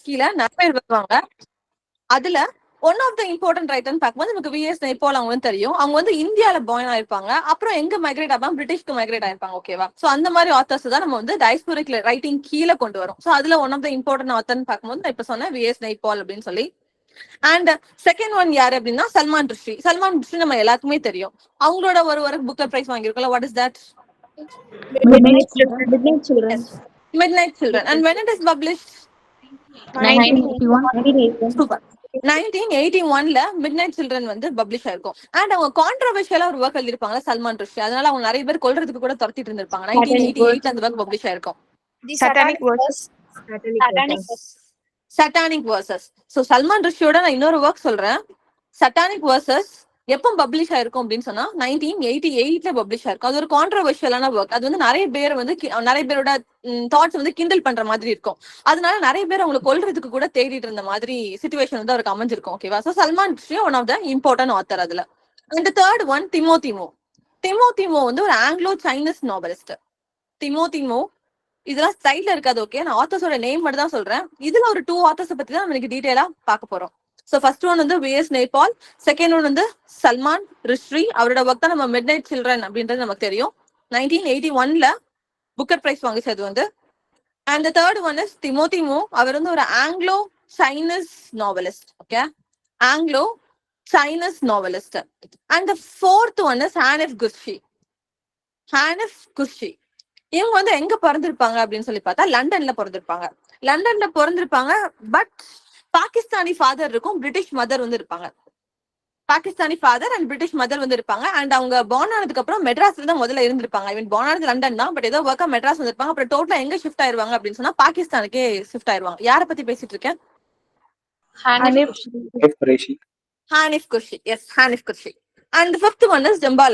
கீழே நிறைய பேர் வருவாங்க. அதுல ஒன் ஆஃப் த இம்பார்ட்டன்ட் ரைட்டர்னு பார்க்கும்போது நமக்கு விஎஸ் நைப்பால் அவங்க தெரியும். அவங்க வந்து இந்தியால பாயின் ஆயிருப்பாங்க. அப்புறம் எங்க மைக்ரேட் ஆகாம பிரிட்டிஷ்க்கு மைக்ரேட் ஆயிருப்பாங்க. ஓகேவா? சோ அந்த மாதிரி ஆத்தர்ஸ் தான் நம்ம வந்து டயஸ்போரிக் ரைட்டிங் கீழே கொண்டு வரும். சோ அதுல ஒன் ஆஃப் த இம்பார்ட்டன்ட் ஆத்தர்னு பார்க்கும்போது நான் இப்ப சொன்னேன் விஎஸ் நைப்பால் அப்படின்னு சொல்லி. அண்ட் செகண்ட் ஒன் யாரு அப்படின்னா சல்மான் ருஷ்டி. சல்மான் ருஷ்டி நம்ம எல்லாத்துக்குமே தெரியும். அவங்களோட ஒரு புக்கர் பிரைஸ் வாங்கியிருக்கோம். What is that? Midnight Children. Midnight Children. And when it is published? 1981. Super. 1981ல மிட்நைட் சில்ட்ரன் வந்து பப்ளிஷ் ஆயிருக்கும். அண்ட் அவங்க கான்ட்ரோவர்ஷியலா ஒரு ஒர்க் எழுதிருப்பாங்க சல்மான் ருஷ்டி. அதனால அவங்க நிறைய பேர் கொல்றதுக்கு கூட துரத்திட்டு இருந்திருப்பாங்க. 1988 அந்த ஒர்க் பப்ளிஷ் ஆயிருக்கும். Satanic versus. சோ சல்மான் ருஷ்டியோட நான் இன்னொரு ஒர்க் சொல்றேன். சட்டானிக் வர்சஸ் எப்போ பப்ளிஷ் ஆயிருக்கும் அப்படின்னு சொன்னா 1988ல பப்ளிஷ் ஆயிருக்கும். அது ஒரு கான்ட்ரோவர்ஷியலான ஒர்க். அது வந்து நிறைய பேரோட தாட்ஸ் வந்து கிண்டல் பண்ற மாதிரி இருக்கும். அதனால நிறைய பேர் அவங்களை கொல்றதுக்கு கூட தேடிட்டு இருந்த மாதிரி சிச்சுவேஷன் வந்து அவருக்கு அமைஞ்சிருக்கும். ஓகேவா? So Salman Rushdie one of the important author அதுல. அண்ட் தேர்ட் ஒன் திமோதிமோ வந்து ஒரு ஆங்கிலோ சைனீஸ் நாவலிஸ்ட். திமோதிமோ இதெல்லாம் சைட்ல இருக்காது. ஓகே, நான் ஆத்தர்ஸோட நேம் மட்டும் தான் சொல்றேன். இதுல ஒரு 2 ஆத்தர்ஸ் பத்தி தான் நம்ம இன்னைக்கு டீடைலா பார்க்க போறோம். சோ ஃபர்ஸ்ட் ஒன் வந்து விஎஸ் நைப்பால், செகண்ட் ஒன் வந்து சல்மான் ருஷ்டி. அவரோட ஒர்க் தான் நம்ம மிட்நைட் சில்ட்ரன் அப்படின்றது நமக்கு தெரியும். 1981ல புக்கர் பிரைஸ் வாங்கிச்சது வந்து. And third one is Timothy Mo. அவர் வந்து ஒரு Anglo Chinese novelist. Okay, Anglo Chinese novelist. And fourth one is Hanif Kureishi. இவங்க வந்து எங்க பிறந்திருப்பாங்க அப்படின்னு சொல்லி பார்த்தா லண்டன்ல பிறந்திருப்பாங்க. பட் பாகிஸ்தானி ஃபாதர் இருக்கும், பிரிட்டிஷ் மதர் வந்து இருப்பாங்க. Pakistani father and British mother வந்து இருப்பாங்க. அண்ட் அவங்க பார்ன் ஆனதுக்கு அப்புறம் மெட்ராஸ்ல தான் முதல்ல இருந்திருப்பாங்க. ஐ மீன் பார்ன் ஆனது லண்டன் தான், பட் ஏதோ ஒர்க்கா மெட்ராஸ் வந்திருப்பாங்க. அப்புறம் டோட்டலா எங்க ஷிஃப்ட் ஆயிருவாங்க அப்படின்னு சொன்னா பாகிஸ்தானுக்கே ஷிஃப்ட் ஆயிருவாங்க. யார பத்தி பேசிட்டு இருக்கேன்? Hanif Kureishi. Yes, Hanif Kureishi. And fifth one is Jhumpa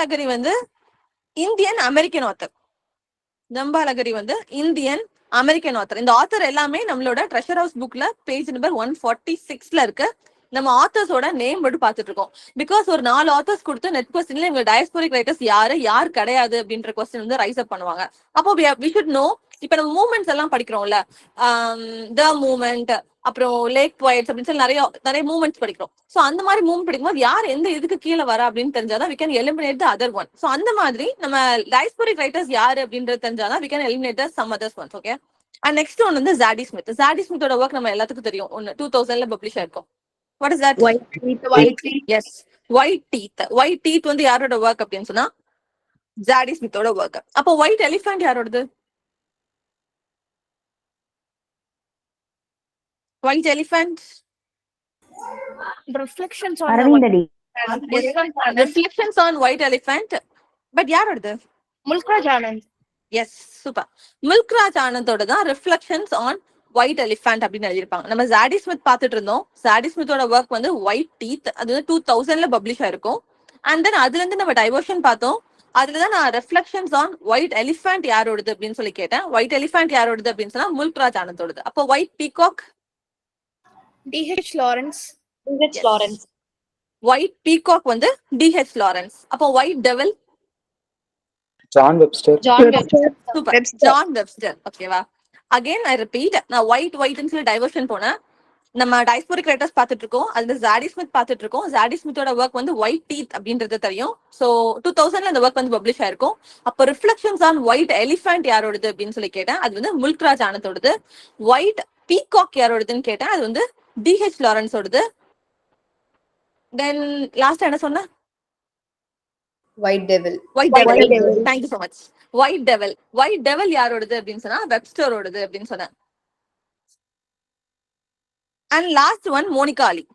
லகரி வந்து இந்தியன் அமெரிக்கன் ஆத்தர். இந்த ஆத்தர் எல்லாமே நம்மளோட ட்ரெஷர் ஹவுஸ் புக்ல பேஜ் நம்பர் 146ல இருக்கு. நம்ம ஆத்தர்ஸோட நேம் மட்டும் பார்த்துட்டு இருக்கோம். பிகாஸ் ஒரு 4 ஆத்தர்ஸ் கொடுத்து நெட் கொஸ்டின்ல இவங்க டயஸ்போரிக் ரைட்டர்ஸ் யார் கிடையாது அப்படின்ற கொஸ்டின் வந்து ரைஸ் அப் பண்ணுவாங்க. அப்போ வி ஷுட் நோ. இப்ப நம்ம மூவ்மெண்ட்ஸ் எல்லாம் படிக்கிறோம்ல, த மூவ்மெண்ட், அப்புறம் லேக் போயட்ஸ் அப்படின்னு சொல்லி நிறைய மூவ்மெண்ட்ஸ் படிக்கிறோம். சோ அந்த மாதிரி மூவ்மெண்ட் படிக்கும்போது யார் எந்த இதுக்கு கீழே வரா அப்படின்னு தெரிஞ்சாதான் we can eliminate the other one. So அந்த மாதிரி நம்ம டயஸ்போரிக் ரைட்டர்ஸ் யாரு அப்படின்றது தெரிஞ்சாதான் we can eliminate the some others ones. Okay. And next one வந்து ஜாடி ஸ்மித்தோட ஒர்க் நம்ம எல்லாத்துக்கும் தெரியும். 2000ல பப்ளிஷ் ஆயிருக்கும். What is that? Yes, white teeth வந்து யாரோட ஒர்க் அப்படின்னு சொன்னா ஜாடி ஸ்மித்தோட ஒர்க். அப்போ ஒயிட் எலிஃபண்ட் யாரோடது? White Elephant. Reflections on White Elephant. But யாரோடது? Mulkraj Anand. Yes, super. Mulkraj ஆனந்தோட தான் ரிஃப்ளெக்ஷன்ஸ் ஆன் ஒயிட் எலிஃபண்ட் அப்படின்னு எழுதியிருப்பாங்க. நம்ம ஜாடி ஸ்மித் பார்த்துட்டு இருந்தோம். ஜாடி ஸ்மித்தோட ஒர்க் வந்து ஒயிட் டீத். அது வந்து 2000ல பப்ளிஷ் ஆயிருக்கும். அண்ட் தென் அதுல இருந்து நம்ம டைவர்ஷன் பார்த்தோம். அதுலதான் நான் ரெஃப்ளெக்ஷன்ஸ் ஆன் ஒயிட் எலிஃபண்ட் யாரோடது அப்படின்னு சொல்லி கேட்டேன். ஒயிட் எலிஃபண்ட் யாரோடது அப்படின்னு சொன்னா முல்க்ராஜ் ஆனந்தோடது. அப்போ white peacock D.H. Lawrence. White peacock வந்து D.H. லாரன்ஸ். அப்போ white devil John Webster. Super, John Webster. ஓகேவா? அகைன் ஐ ரிப்பீட், நான் ஒயிட்னு சொல்லி டைவர்ஷன் போனேன். நம்ம டயஸ்போரிக் ரைட்டர்ஸ் பார்த்துட்டு இருக்கோம். அதுல ஜாடி ஸ்மித் பார்த்துட்டு இருக்கோம். ஜாடி ஸ்மித்தோட ஒர்க் வந்து ஒயிட் டீத் அப்படின்றது தெரியும். சோ 2000ல அந்த ஒர்க் வந்து பப்ளிஷ் ஆயிருக்கும். அப்போ ரிஃப்ளெக்ஷன்ஸ் ஆன் ஒயிட் எலிஃபண்ட் யாரோடது அப்படின்னு சொல்லி கேட்டேன். அது வந்து முல்க்ராஜ் ஆனந்தோடது. ஒயிட் பீகாக் யாரோடதுன்னு கேட்டேன். அது வந்து D.H. லாரன்ஸோடது. தென் லாஸ்ட் என்ன சொன்ன? White Devil. Thank you so much. White Devil யாரோடது அப்படின்னு சொன்னா வெப்ஸ்டரோடது அப்படின்னு சொன்னேன். அண்ட் லாஸ்ட் ஒன் மோனிகா அலி.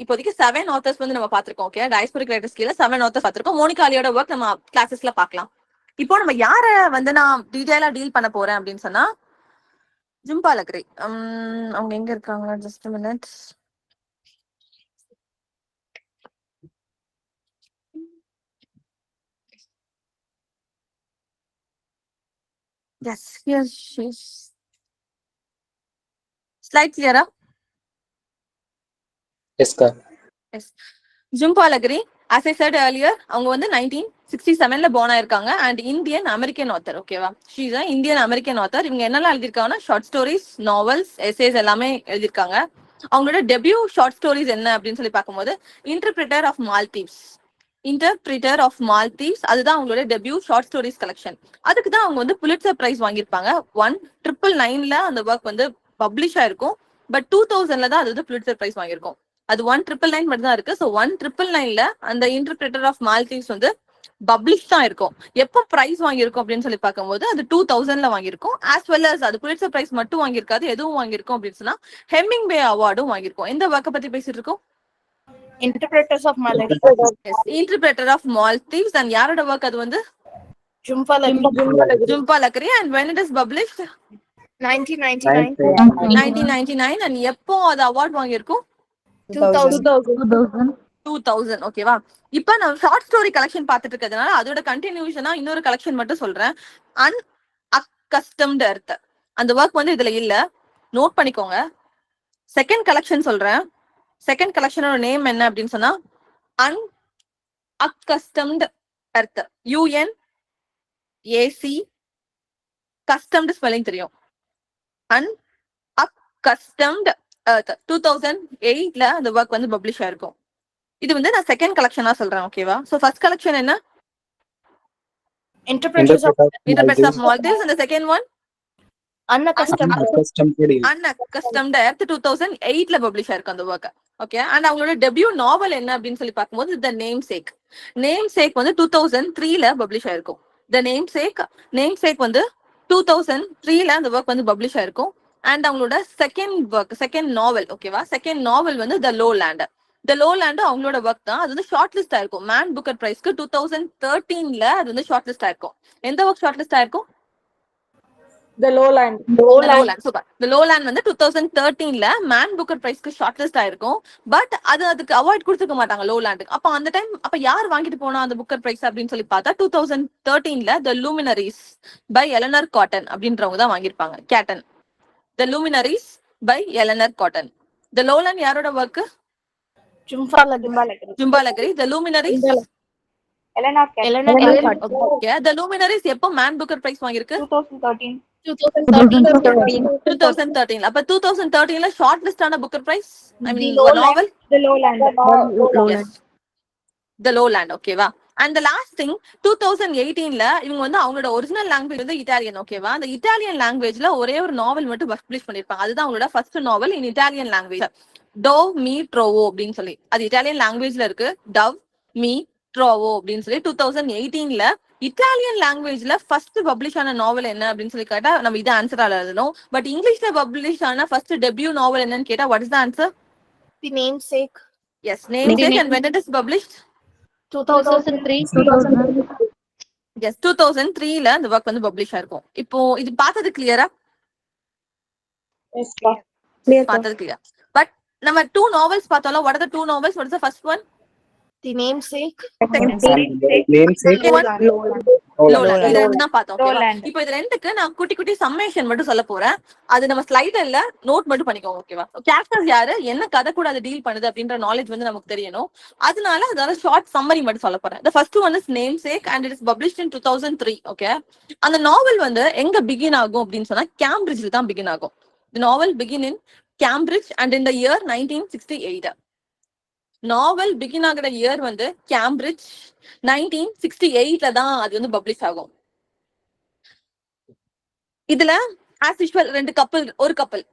இப்போதைக்கு 7 ஆத்தர்ஸ் வந்து நம்ம பார்த்திருக்கோம். ஓகே, டயஸ்போரிக் ரைட்டர்ஸ் கீழ 7 ஆத்தர்ஸ் பார்த்திருக்கோம். மோனிகா அலியோட ஒர்க் நம்ம கிளாஸஸ்ல பார்க்கலாம். இப்போ நம்ம யார வந்து நான் டீடைலா டீல் பண்ண போறேன் அப்படின்னு சொன்னா ஜும்பா லகரி. அவங்க எங்க இருக்காங்க? Just a minute. Yes, here she is. Slide clear? Yes, sir. Yes. Jhumpa லகரி as I said earlier, அவங்க வந்து 1967ல born ஆயிருக்காங்க and Indian American author. ஓகேவா, she is an Indian American author. இவங்க என்னெல்லாம் எழுதிருக்காங்கன்னா ஷார்ட் ஸ்டோரிஸ், நாவல்ஸ், எஸ்ஏஸ் எல்லாமே எழுதிருக்காங்க. அவங்களோட டெபியூ ஷார்ட் ஸ்டோரிஸ் என்ன அப்படின்னு சொல்லி பார்க்கும்போது interpreter of maladies. Interpreter of maladies அதுதான் அவங்களோட டெபியூ ஷார்ட் ஸ்டோரிஸ் கலெக்ஷன். அதுக்கு தான் அவங்க வந்து புலிட்சர் பிரைஸ் வாங்கியிருப்பாங்க. 1999ல அந்த ஒர்க் வந்து பப்ளிஷ் ஆயிருக்கும். பட் 2000ல தான் அது வந்து புலிட்சர் பிரைஸ் வாங்கியிருக்கும். அது 1999 மட்டும் தான் இருக்கு. ஸோ 1999ல அந்த இன்டர்பிரிட்டர் ஆஃப் மால்தீவ்ஸ் வந்து பப்ளிஷ் தான் இருக்கும். எப்போ பிரைஸ் வாங்கியிருக்கும் அப்படின்னு சொல்லி பார்க்கும்போது அது 2000ல வாங்கியிருக்கும். ஆஸ் வெல் அஸ் அது புலிட்சர் பிரைஸ் மட்டும் வாங்கியிருக்காது, எதுவும் வாங்கியிருக்கும் அப்படின்னு சொன்னா ஹெமிங்வே அவார்டும் வாங்கியிருக்கும். எந்த ஒர்க்கை பத்தி பேசிட்டு இருக்கோம்? Interpreters of Malay. Interpreter of Maldives. And யாரோட ஒர்க் அது வந்து? Jhumpa Lakri. ஜும்பா லக்கரி. And when it is published? 1999. 1999. And எப்போ அது அவார்ட் வாங்கியிருக்கும்? 2000. 2000. ஓகேவா, இப்ப நான் ஷார்ட் ஸ்டோரி கலெக்ஷன் பார்த்துட்டு இருக்கிறதுனால அதோட கண்டினியூஷனா இன்னொரு கலெக்ஷன் மட்டும் சொல்றேன். அன்அக்கஸ்டம்டு எர்த். அந்த ஒர்க் வந்து இதுல இல்ல, நோட் பண்ணிக்கோங்க. செகண்ட் கலெக்ஷன் சொல்றேன். செகண்ட் கலெக்ஷனோட நேம் என்ன அப்படின்னு சொன்னா அன்அக்கஸ்டம்டு எர்த். UNAC கஸ்டம்டு ஸ்பெல்லிங் தெரியும். அன்அக்கஸ்டம்டு எர்த் 2008ல அந்த ஒர்க் வந்து பப்ளிஷ் ஆயிருக்கும். இது வந்து நான் செகண்ட் கலெக்ஷனா சொல்றேன். ஓகேவா, சோ ஃபர்ஸ்ட் கலெக்ஷன் என்ன? Interpreters of interpreter of Maldives. and the second one Unaccustomed. Unaccustomed earth 2008ல பப்ளிஷ் ஆயிருக்கும் அந்த ஒர்க். ஓகே, அண்ட் அவங்களோட டெபியூ நாவல் என்ன அப்படின்னு சொல்லி பார்க்கும்போது த நேம் சேக். நேம் சேக் வந்து 2003ல பப்ளிஷ் ஆயிருக்கும். த நேம் சேக் வந்து 2003ல அந்த ஒர்க் வந்து பப்ளிஷ் ஆயிருக்கும். அண்ட் அவங்களோட செகண்ட் நாவல், ஓகேவா, செகண்ட் நாவல் வந்து the low land. The low land அவங்களோட ஒர்க் தான். அது வந்து ஷார்ட் லிஸ்ட் ஆயிருக்கும் மேன் புக்கர் பிரைஸ்க்கு 2013ல. அது வந்து ஷார்ட் லிஸ்ட் ஆயிருக்கும். எந்த ஒர்க் ஷார்ட் லிஸ்ட் ஆயிருக்கும்? The lowland. Super. The low land வந்து 2013ல மேன் புக்கர் பிரைஸ்க்கு ஷார்ட் லிஸ்ட் ஆயிருக்கும். பட் அதுக்கு அவார்ட் கொடுத்துக்க மாட்டாங்க லோ லேண்டுக்கு. அப்ப அந்த டைம் யார் வாங்கிட்டு போனா அந்த புக்கர் பிரைஸ் அப்படின்னு சொல்லி பார்த்தா 2013ல the Luminaries by Eleanor Catton அப்படின்றவங்க தான் வாங்கியிருப்பாங்க. Catton. The Luminaries by Eleanor Catton. The Lowland யாரோட ஒர்க்? Jhumpa Lakri. ஜும்பா லக்கரி. The Luminaries Eleanor Carter. Okay, the Luminaries எப்போ மேன் புக்கர் பிரைஸ் வாங்கியிருக்கு? 2013. 2013. அப்ப 2013ல ஷார்ட் லிஸ்ட் ஆன Booker prize, I mean The novel, The Lowland. The Lowland. ஓகேவா, and the last thing 2018ல இவங்க வந்து அவங்களோட ஒரிஜினல் லாங்குவேஜ் வந்து இட்டாலியன். ஓகேவா, அந்த இட்டாலியன் லாங்குவேஜ்ல ஒரே ஒரு நாவல் மட்டும் பப்ளிஷ் பண்ணிருப்பாங்க. அதுதான் அவங்களோட ஃபர்ஸ்ட் நாவல் இன் இட்டாலியன் லாங்குவேஜ். டவ் மீ ட்ரோவோ அப்படின்னு சொல்லி அது இட்டாலியன் லாங்குவேஜ்ல இருக்கு. டவ் மீ ட்ரோவோ அப்படின்னு சொல்லி 2018ல இட்டாலியன் லாங்குவேஜ்ல ஃபர்ஸ்ட் பப்ளிஷ் ஆன நாவல் என்ன அப்படின்னு சொல்லி கேட்டா நம்ம இதை ஆன்சர் எழுதணும். பட் இங்கிலீஷ்ல பப்ளிஷ் ஆன ஃபர்ஸ்ட் டெபியூ நாவல் என்னன்னு கேட்டா what is the answer? The Namesake. Yes, namesake. and when it is published? 2003. Yes, 2003ல அந்த ஒர்க் வந்து பப்ளிஷ் ஆயிருக்கும். இப்போ இது பார்த்தது கிளியரா? பார்த்தது கிளியர். பட் நம்ம 2 நாவல்ஸ் பார்த்தோம்ல. what are the 2 novels? what is the first one? The Namesake. Namesake. லோலாண்ட். இது ரெண்டு தான் பார்த்தோம். ஓகேவா, இப்போ இது ரெண்டுக்கு நான் குட்டி சம்மேஷன் மட்டும் சொல்ல போறேன். அது நம்ம ஸ்லைடர்ல நோட் மட்டும் பண்ணிக்கோங்க. ஓகேவா, கேரக்டர்ஸ் யாரு, என்ன கதை கூட அது டீல் பண்ணுது அப்படின்ற நாலேஜ் வந்து நமக்கு தெரியணும். அதனால ஷார்ட் சம்மரி மட்டும் சொல்ல போறேன். The first one is Namesake and it is published in 2003. Okay, அந்த நாவல் வந்து எங்க பிகின் ஆகும் அப்படின்னு சொன்னா கேம்பிரிட்ஜ்ல தான் பிகின் ஆகும். The novel begin in Cambridge and in the year 1968. Novel begin ஆகிற இயர் வந்து கேம்பிரிட்ஜ் 1968ல தான் அது வந்து பப்ளிஷ் ஆகும். இதுல ஆஸ் யூஷுவல்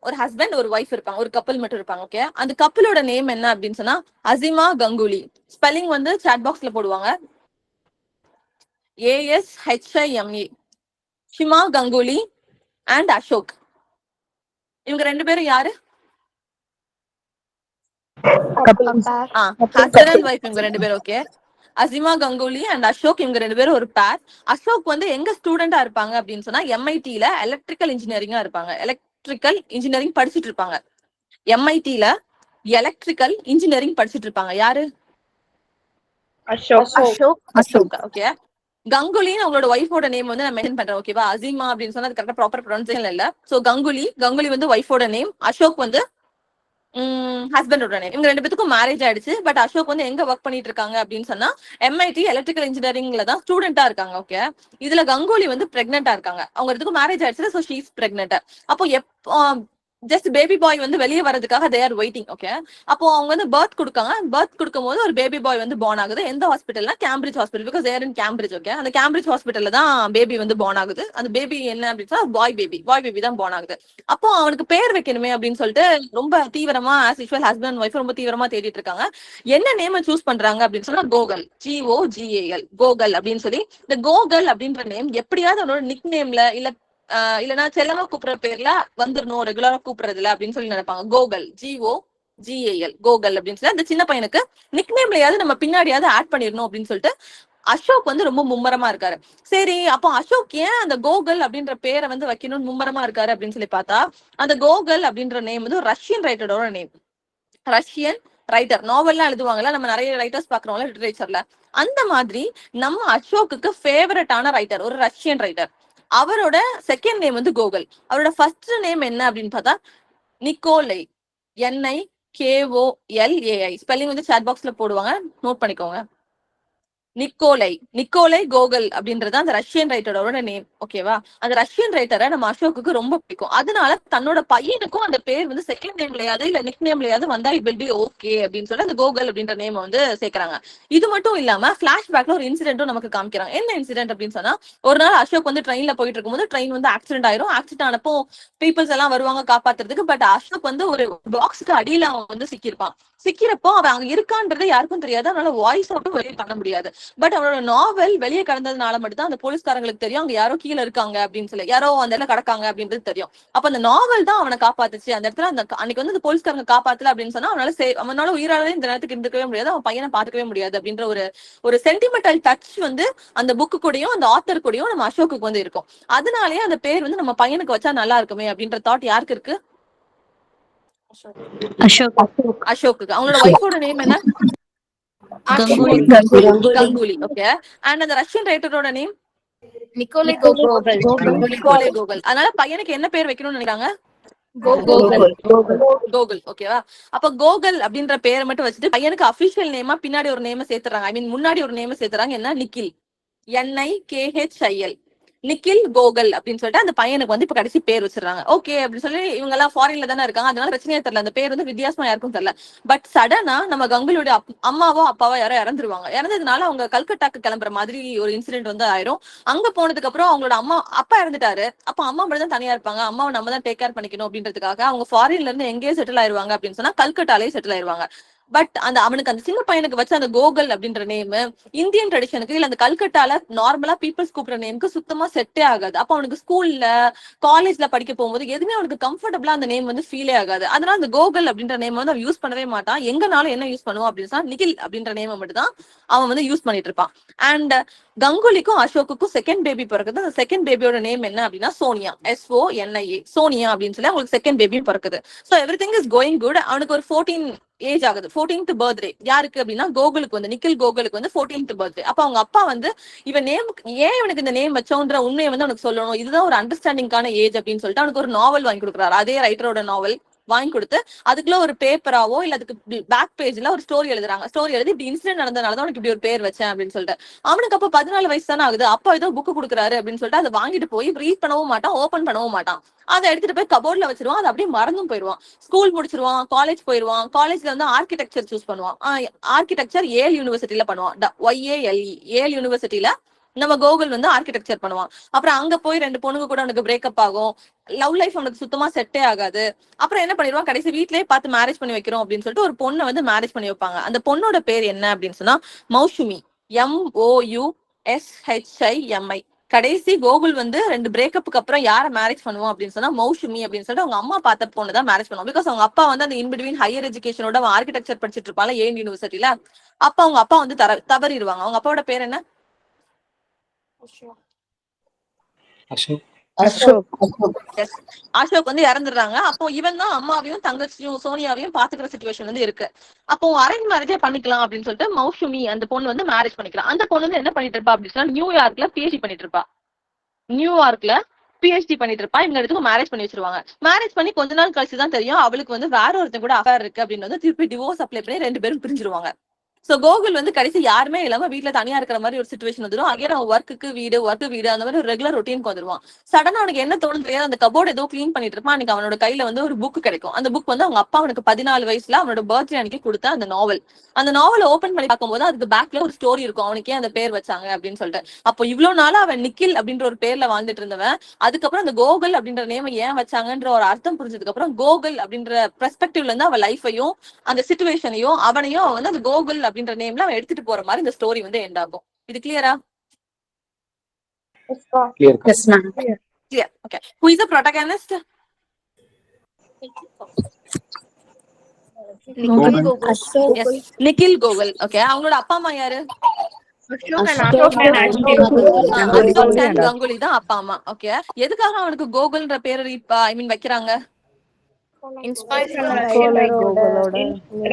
ஒரு ஹஸ்பண்ட் ஒரு ஒய்ஃப் இருப்பாங்க. ஒரு கப்பல் மட்டும் இருப்பாங்க. ஓகே, அந்த கப்பலோட நேம் என்ன அப்படின்னு சொன்னா அசிமா கங்குலி. ஸ்பெல்லிங் வந்து சாட் பாக்ஸ்ல போடுவாங்க. ASHIMA. ஷிமா கங்குலி அண்ட் அசோக். இவங்க ரெண்டு பேரும் யாரு? Husband and wife. இவங்க ரெண்டு பேரும். ஓகே, அசிமா கங்குலி அண்ட் அசோக் இவங்க ரெண்டு பேரும் ஒரு பேர். அசோக் வந்து எங்க ஸ்டூடெண்டா இருப்பாங்க அப்படின்னு சொன்னா MITல எலக்ட்ரிக்கல் இன்ஜினியரிங்கா இருப்பாங்க. எலக்ட்ரிக்கல் இன்ஜினியரிங் படிச்சுட்டு இருப்பாங்க. MITல எலக்ட்ரிக்கல் இன்ஜினியரிங் படிச்சுட்டு இருப்பாங்க. யாரு? அசோக். ஓகே, கங்குலின்னு அவங்களோட ஒய்ஃபோட நேம் வந்து நான் மென்ஷன் பண்றேன். ஓகேவா, அசிமா அப்படின்னு சொன்னா அது கரெக்டா ப்ராப்பர் ப்ரொனன்சியேஷன் இல்ல. சோ கங்குலி வந்து ஒய்ஃபோட நேம். அசோக் வந்து ஹஸ்பண்டோட நேம். இவங்க 2 பேத்துக்கும் மேரேஜ் ஆயிடுச்சு. பட் அசோக் வந்து எங்க ஒர்க் பண்ணிட்டு இருக்காங்க அப்படின்னு சொன்னா MIT எலக்ட்ரிக்கல் இன்ஜினியரிங்ல தான் ஸ்டூடெண்டா இருக்காங்க. ஓகே, இதுல கங்குலி வந்து பிரெக்னெண்டா இருக்காங்க. அவங்க 2க்கும் மேரேஜ் ஆயிடுச்சு. So she is pregnant. அப்போ ஜஸ்ட் பேபி பாய் வந்து வெளியே வரதுக்காக தே ஆர் வெயிட்டிங். ஓகே, அப்போ அவங்க வந்து பர்த் கொடுக்காங்க. பர்த் கொடுக்கும் போது ஒரு பேபி பாய் வந்து பார்ன் ஆகுது. எந்த ஹாஸ்பிட்டல்னா Cambridge hospital. Because there in Cambridge. Okay, அந்த கேம்பிரிட்ஜ் ஹாஸ்பிட்டல்ல தான் பேபி வந்து பார்ன் ஆகுது. அந்த பேபி என்ன அப்படின்னா பாய் பேபி தான் பார்ன் ஆகுது. அப்போ அவனுக்கு பேர் வைக்கணுமே அப்படின்னு சொல்லிட்டு ரொம்ப தீவிரமா ஆஸ் யூஷுவல் ஹஸ்பண்ட் ஒய்ஃப் ரொம்ப தீவிரமா தேடிட்டு இருக்காங்க. என்ன நேம் சூஸ் பண்றாங்க அப்படின்னு சொன்னா கோகல், GOGAL, கோகல் அப்படின்னு சொல்லி. இந்த கோகல் அப்படின்ற நேம் எப்படியாவது அவனோட நிக் நேம்ல இல்லனா செல்லமா கூப்பிடுற பேர்ல வந்துடணும், ரெகுலரா கூப்பிடுறதுல அப்படின்னு சொல்லி நினைப்பாங்க. கோகல், GOGAL, கோகல் அப்படின்னு சொல்லி அந்த சின்ன பையனுக்கு நிக் நேம்லயாவது நம்ம பின்னாடியாவது ஆட் பண்ணிடணும் அப்படின்னு சொல்லிட்டு அசோக் வந்து ரொம்ப மும்மரமா இருக்காரு. சரி, அப்போ அசோக் ஏன் அந்த கோகல் அப்படின்ற பேரை வந்து வைக்கணும்னு மும்மரமா இருக்காரு அப்படின்னு சொல்லி பார்த்தா, அந்த கோகல் அப்படின்ற நேம் வந்து ரஷ்யன் ரைட்டரோட நேம். ரஷ்யன் ரைட்டர் நாவல்லாம் எழுதுவாங்கல்ல, நம்ம நிறைய ரைட்டர்ஸ் பாக்குறோம்ல லிட்டரேச்சர்ல. அந்த மாதிரி நம்ம அசோக்குக்கு ஃபேவரட்டான ரைட்டர் ஒரு ரஷ்யன் ரைட்டர். அவரோட செகண்ட் நேம் வந்து கோகல். அவரோட ஃபர்ஸ்ட் நேம் என்ன அப்படின்னு பார்த்தா நிக்கோலை, NIKOLAI. ஸ்பெல்லிங் வந்து சாட் பாக்ஸ்ல போடுவாங்க, நோட் பண்ணிக்கோங்க. நிக்கோலை கோகல் அப்படின்றது அந்த ரஷ்யன் ரைட்டரோட நேம். ஓகேவா, அந்த ரஷ்யன் ரைட்டரை நம்ம அசோக்குக்கு ரொம்ப பிடிக்கும். அதனால தன்னோட பையனுக்கும் அந்த பேர் வந்து செகண்ட் நேம்லயாவது இல்ல நிக் நேம்லயாவது வந்தா இட் வில் பி ஓகே அப்படின்னு சொல்லி அந்த கோகல் அப்படின்ற நேம் வந்து சேர்க்கறாங்க. இது மட்டும் இல்லாம பிளாஷ்பேக்ல ஒரு இன்சிடென்ட்டும் நமக்கு காமிக்கிறாங்க. என்ன இன்சிடென்ட் அப்படின்னு சொன்னா, ஒரு நாள் அசோக் வந்து ட்ரெயின்ல போயிட்டு இருக்கும்போது ட்ரெயின் வந்து ஆக்சிடென்ட் ஆயிரும். ஆக்சிடென்ட் ஆனப்போ பீப்புள்ஸ் எல்லாம் வருவாங்க காப்பாத்துறதுக்கு. பட் அசோக் வந்து ஒரு பாக்ஸுக்கு அடியில அவன் வந்து சிக்கிறப்போ அவன் அங்க இருக்கான்றது யாருக்கும் தெரியாது. அதனால வாய்ஸ் அவுட்டும் வெளியே பண்ண முடியாது. பட் அவனோட நாவல் வெளியே கடந்ததுனால மட்டும் தான் அந்த போலீஸ்காரங்களுக்கு தெரியும் அங்க யாரோ கீழே இருக்காங்க அப்படின்னு சொல்லி, யாரோ அந்த இடத்துல கிடக்காங்க அப்படின்றது தெரியும். அப்ப அந்த நாவல் தான் அவனை காப்பாத்துச்சு. அந்த இடத்துல அந்த அன்னைக்கு வந்து அந்த போலீஸ்காரங்க காப்பாத்தல அப்படின்னு சொன்னா அவனால உயிராலே இந்த நேரத்துக்கு இருந்துக்கவே முடியாது, அவன் பையனை பாத்துக்கவே முடியாது அப்படின்ற ஒரு சென்டிமெண்டல் டச் வந்து அந்த புக்கு கூடயும் அந்த ஆத்தர் கூடயும் நம்ம அசோக்குக்கு வந்து இருக்கும். அதனாலேயே அந்த பேர் வந்து நம்ம பையனுக்கு வச்சா நல்லா இருக்குமே அப்படின்ற தாட் யாருக்கு இருக்கு? அசோக்குக்கு. அவங்களோட ஒய்ஃபோட நேம் என்ன? கங்குலி. ஓகே, அண்ட் அந்த ரஷ்யன் ரைட்டரோட நேம் நிக்கோலை கோகல். அதனால பையனுக்கு என்ன பேர் வைக்கணும்னு நினைக்கிறாங்க? கோகுல். ஓகேவா, அப்ப கோகல் அப்படின்ற பேரை மட்டும் வச்சுட்டு பையனுக்கு அபிஷியல் நேமா பின்னாடி ஒரு நேம் சேர்த்துறாங்க. ஐ மீன் முன்னாடி ஒரு நேம் சேர்த்துறாங்க. என்ன? நிக்கில், NIKHIL, நிக்கில் கோகல் அப்படின்னு சொல்லிட்டு அந்த பையனுக்கு வந்து இப்ப கடைசி பேர் வச்சிருக்காங்க. ஓகே அப்படின்னு சொல்லி இவங்க எல்லாம் ஃபாரின்ல தானே இருக்காங்க, அதனால பிரச்சனையே தெரியல. அந்த பேர் வந்து வித்தியாசமா யாருக்கும் தெரியல. பட் சடனா நம்ம கங்குலியோட அம்மாவோ அப்பாவோ யாரோ இறந்ததுனால அவங்க கல்கட்டாக்கு கிளம்புற மாதிரி ஒரு இன்சிடென்ட் வந்து ஆயிரும். அங்க போனதுக்கு அப்புறம் அவங்களோட அப்பா இறந்துட்டாரு. அப்ப அம்மா மட்டும் தான் தனியா இருப்பாங்க. அம்மாவை நம்ம தான் டேக் கேர் பண்ணிக்கணும் அப்படின்றதுக்காக அவங்க ஃபாரின்ல இருந்து எங்கேயே செட்டில் ஆயிருவாங்க அப்படின்னு சொன்னா கல்கட்டாலேயே செட்டில் ஆயிருவாங்க. பட் அவனுக்கு அந்த சின்ன பையனுக்கு வச்ச அந்த கோகல் அப்படின்ற நேம் இந்தியன் ட்ரெடிஷனுக்கு இல்ல அந்த கல்கட்டால நார்மலா பீப்புள்ஸ் கூப்பிடுற நேமுக்கு சுத்தமா செட்டே ஆகாது. அப்ப அவனுக்கு ஸ்கூல்ல காலேஜ்ல படிக்க போகும்போது எதுவுமே அவனுக்கு கம்ஃபர்டபுளா அந்த நேம் வந்து ஃபீலே ஆகாது. அதனால அந்த கோகல் அப்படின்ற நேம் வந்து அவன் யூஸ் பண்ணவே மாட்டான். எங்கனாலும் என்ன யூஸ் பண்ணுவான் அப்படின்னு நிகில் அப்படின்ற நேம் மட்டும் தான் அவன் வந்து யூஸ் பண்ணிட்டு இருப்பான். அண்ட் கங்குலிக்கும் அசோக்குக்கும் செகண்ட் பேபி பிறக்குது. அந்த செகண்ட் பேபியோட நேம் என்ன அப்படின்னா சோனியா, SONIA, சோனியா அப்படின்னு சொல்லி அவங்களுக்கு செகண்ட் பேபியும் பிறக்குது. So everything is going good. அவனுக்கு ஒரு 14 ஏஜ் ஆகுது. 14th பர்த்டே யாருக்கு அப்படின்னா கோகுலுக்கு வந்து நிக்கில் கோகுலுக்கு வந்து 14th பர்த்டே. அப்ப அவங்க அப்பா வந்து இவன் நேமுக்கு ஏன் இவனுக்கு இந்த நேம் வச்சோன்ற உண்மையை வந்து அவனுக்கு சொல்லணும், இதுதான் ஒரு அண்டர்ஸ்டாண்டிங்கான ஏஜ் அப்படின்னு சொல்லிட்டு அவனுக்கு ஒரு நாவல் வாங்கி கொடுக்குறாரு. அதே ரைட்டரோட நாவல் வாங்கி கொடுத்து அதுக்குள்ள ஒரு பேப்பராவோ இல்ல அதுக்கு பேக் பேஜ்ல ஒரு ஸ்டோரி எழுதுறாங்க. ஸ்டோரி எழுதி இப்படி இன்சிடென்ட் நடந்ததுனாலதான் உனக்கு இப்படி ஒரு பேர் வச்சேன் அப்படின்னு சொல்லிட்டு. அவனுக்கு அப்ப 14 வயசு தானே ஆகுது. அப்பா ஏதோ புக்கு கொடுக்குறாரு அப்படின்னு சொல்லிட்டு அதை வாங்கிட்டு போய் ரீட் பண்ணவும் மாட்டான், ஓபன் பண்ணவும் மாட்டான். அதை எடுத்துட்டு போய் கபோர்ட்ல வச்சிருவான். அதை அப்படியே மறந்தும் போயிருவான். School முடிச்சிருவான், college போயிருவான். காலேஜ்ல வந்து ஆர்கிடெக்சர் சூஸ் பண்ணுவான். ஆர்கிடெக்சர் ஏல் யூனிவர்சிட்டியில பண்ணுவான். YALE, ஏல் யூனிவர்சிட்டியில நம்ம கோகுல் வந்து ஆர்கிடெக்சர் பண்ணுவான். அப்புறம் அங்க போய் 2 பொண்ணுங்க கூட அவனுக்கு பிரேக்கப் ஆகும். லவ் லைஃப் அவனுக்கு சுத்தமா செட்டே ஆகாது. அப்புறம் என்ன பண்ணிடுவான், கடைசி வீட்லயே பார்த்து மேரேஜ் பண்ணி வைக்கிறோம் அப்படின்னு சொல்லிட்டு ஒரு பொண்ணை வந்து மேரேஜ் பண்ணி வைப்பாங்க. அந்த பொண்ணோட பேர் என்ன அப்படின்னு சொன்னா மௌசுமி, MOUSHIMI. கடைசி கோகுல் வந்து 2 பிரேக்கப்புக்கு அப்புறம் யார மேரேஜ் பண்ணுவோம் அப்படின்னு சொன்னா மௌசுமி அப்படின்னு சொல்லிட்டு அவங்க அம்மா பார்த்த பொண்ணு தான் மேரேஜ் பண்ணுவோம். பிகாஸ் அவங்க அப்பா வந்து அந்த இன்பிட்வீன் ஹையர் எஜுகேஷனோட ஆர்கிடெக்சர் படிச்சுட்டு இருப்பாங்க ஏன் யூனிவர்சிட்டியில. அப்ப அவங்க அப்பா வந்து தவறிடுவாங்க. அவங்க அப்பாவோட பேர் என்ன? அசோக் வந்து இறந்துடுறாங்க. அப்போ இவன் தான் அம்மாவையும் தங்கச்சியும் சோனியாவையும் பாத்துக்கிற சிச்சுவேஷன் வந்து இருக்கு. அப்போ அரேஞ்ச் மேரேஜே பண்ணிக்கலாம் அப்படின்னு சொல்லிட்டு மௌசுமி அந்த பொண்ணு வந்து மேரேஜ் பண்ணிக்கலாம். அந்த பொண்ணு வந்து என்ன பண்ணிட்டு இருப்பா அப்படின்னு சொன்னா நியூயார்க்ல PhD பண்ணிட்டு இருப்பா. நியூயார்க்ல PhD பண்ணிட்டு இருப்பா. இவங்க இடத்துக்கு மேரேஜ் பண்ணி வச்சிருவாங்க. மேரேஜ் பண்ணி கொஞ்ச நாள் கழிச்சு தான் தெரியும் அவளுக்கு வந்து வேற ஒருத்தன் கூட அஃபேர் இருக்கு அப்படின்னு வந்து திருப்பி டிவோர்ஸ் அப்ளை பண்ணி 2 பேரும் பிரிஞ்சிருவாங்க. சோ கோகுல் வந்து கடைசி யாருமே இல்லாம வீட்டுல தனியா இருக்கிற மாதிரி ஒரு சிச்சுவேஷன் வந்துடும். அகைன் அவன் ஒர்க்கு வீடு அந்த மாதிரி ஒரு ரெகுலர் ரொட்டீனுக்கு வந்துருவான். சடனா அவனுக்கு என்ன தோணும் தெரியாது, அந்த கபோர்டு ஏதோ கிளீன் பண்ணிட்டு இருப்பான். அன்னைக்கு அவனோட கையில வந்து ஒரு புக் கிடைக்கும். அந்த புக் வந்து அவங்க அப்பா அவனுக்கு 14 வயசுல அவனோட பர்த்டே அன்னைக்கு கொடுத்த அந்த நாவல். அந்த நாவலை ஓபன் பண்ணி பார்க்கும்போது அதுக்கு பேக்ல ஒரு ஸ்டோரி இருக்கும், அவனுக்கே அந்த பேர் வச்சாங்க அப்படின்னு சொல்லிட்டு. அப்போ இவ்வளவு நாளா அவன் நிக்கில் அப்படின்ற ஒரு பேர்ல வாழ்ந்துட்டு இருந்தவன், அதுக்கப்புறம் அந்த கோகுல் அப்படின்ற நேம் ஏன் வச்சாங்கன்ற ஒரு அர்த்தம் புரிஞ்சதுக்கு அப்புறம் கோகுல் அப்படின்ற பெர்ஸ்பெக்டிவ்ல இருந்து அவன் லைஃபையும் அந்த சிச்சுவேஷனையும் அவனையும் வந்து அந்த கோகுல் அப்படின்ற நேம்ல அவன் எடுத்துட்டு போற மாதிரி இந்த ஸ்டோரி வந்து எண்ட் ஆகும். இது கிளியரா? Clear. Yes, ma'am. Clear. Okay. Who is the protagonist? Nikhil Gogol. Yes. Nikhil Gokul. Okay. அவங்களோட அப்பா அம்மா யாரு? அசோக் அண்ட் கங்குலி தான் அப்பா அம்மா. ஓகே. எதுக்காக அவனுக்கு கோகுல்ன்ற பேர் ஐ மீன் வைக்கிறாங்க? Inspired from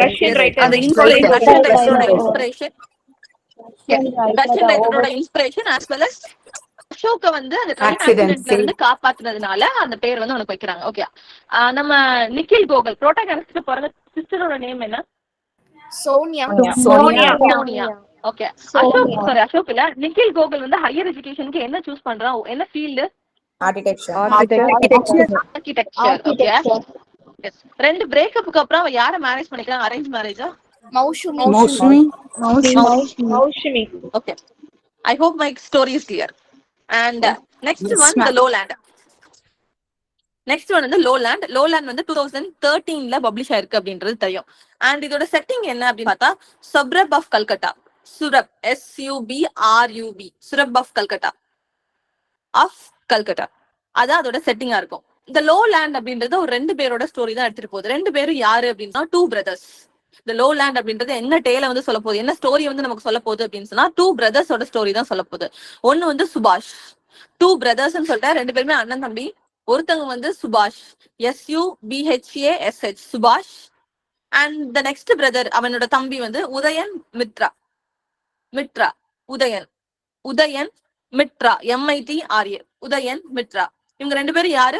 Russian writer. அந்த இன்ஸ்பிரேஷன் ரஷ்யன் ரைட்டரோட இன்ஸ்பிரேஷன் as well as அசோக்க வந்து அந்த ட்ரெயின் ஆக்சிடென்ட்ல இருந்து காப்பாத்துனதுனால அந்த பேர் வந்து உனக்கு வைக்கிறாங்க. ஓகே. நம்ம நிக்கில் கோகுல் புரோட்டாகனிஸ்ட் பிறந்த சிஸ்டரோட நேம் என்ன? Sonia. ஓகே. அசோக் இல்ல, நிக்கில் கோகுல் வந்து ஹையர் எஜுகேஷனுக்கு என்ன சூஸ் பண்றான்? என்ன ஃபீல்டு? ஆர்கிடெக்சர். ஓகே. எஸ். 2 பிரேக்கப்புக்கு அப்புறம் அவ யாரை மேரேஜ் பண்ணிக்கிறான்? அரேஞ்ச் மேரேஜா? Maushumi. Okay. I hope my story is clear. And next one, the lowland. Next one வந்து lowland வந்து 2013ல பப்ளிஷ் ஆயிருக்கு அப்படின்றது தெரியும். அண்ட் இதோட செட்டிங் என்ன அப்படின்னு பார்த்தா suburb of Calcutta. Surab, SUBRUB, Surab of Calcutta. அதான் அதோட செட்டிங்கா இருக்கும். இந்த lowland அப்படின்றது ஒரு 2 பேரோட ஸ்டோரி தான் எடுத்துட்டு போகுது. 2 பேரும் யாரு அப்படின்னா 2 brothers. இந்த lowland அப்படின்றது என்ன டேல வந்து சொல்ல போகுது, என்ன ஸ்டோரி வந்து நமக்கு சொல்ல போகுது அப்படின்னு சொன்னா 2 brothersோட ஸ்டோரி தான் சொல்ல போகுது. ஒன்னு வந்து சுபாஷ். 2 brothers சொல்லிட்டா 2 பேருமே அண்ணன் தம்பி. ஒருத்தங்க வந்து சுபாஷ், SUBHASH, சுபாஷ். அண்ட் த நெக்ஸ்ட் பிரதர் அவனோட தம்பி வந்து உதயன் மித்ரா. உதயன் மித்ரா, MITRA, உதயன் மித்ரா. இவங்க 2 பேரும் யாரு?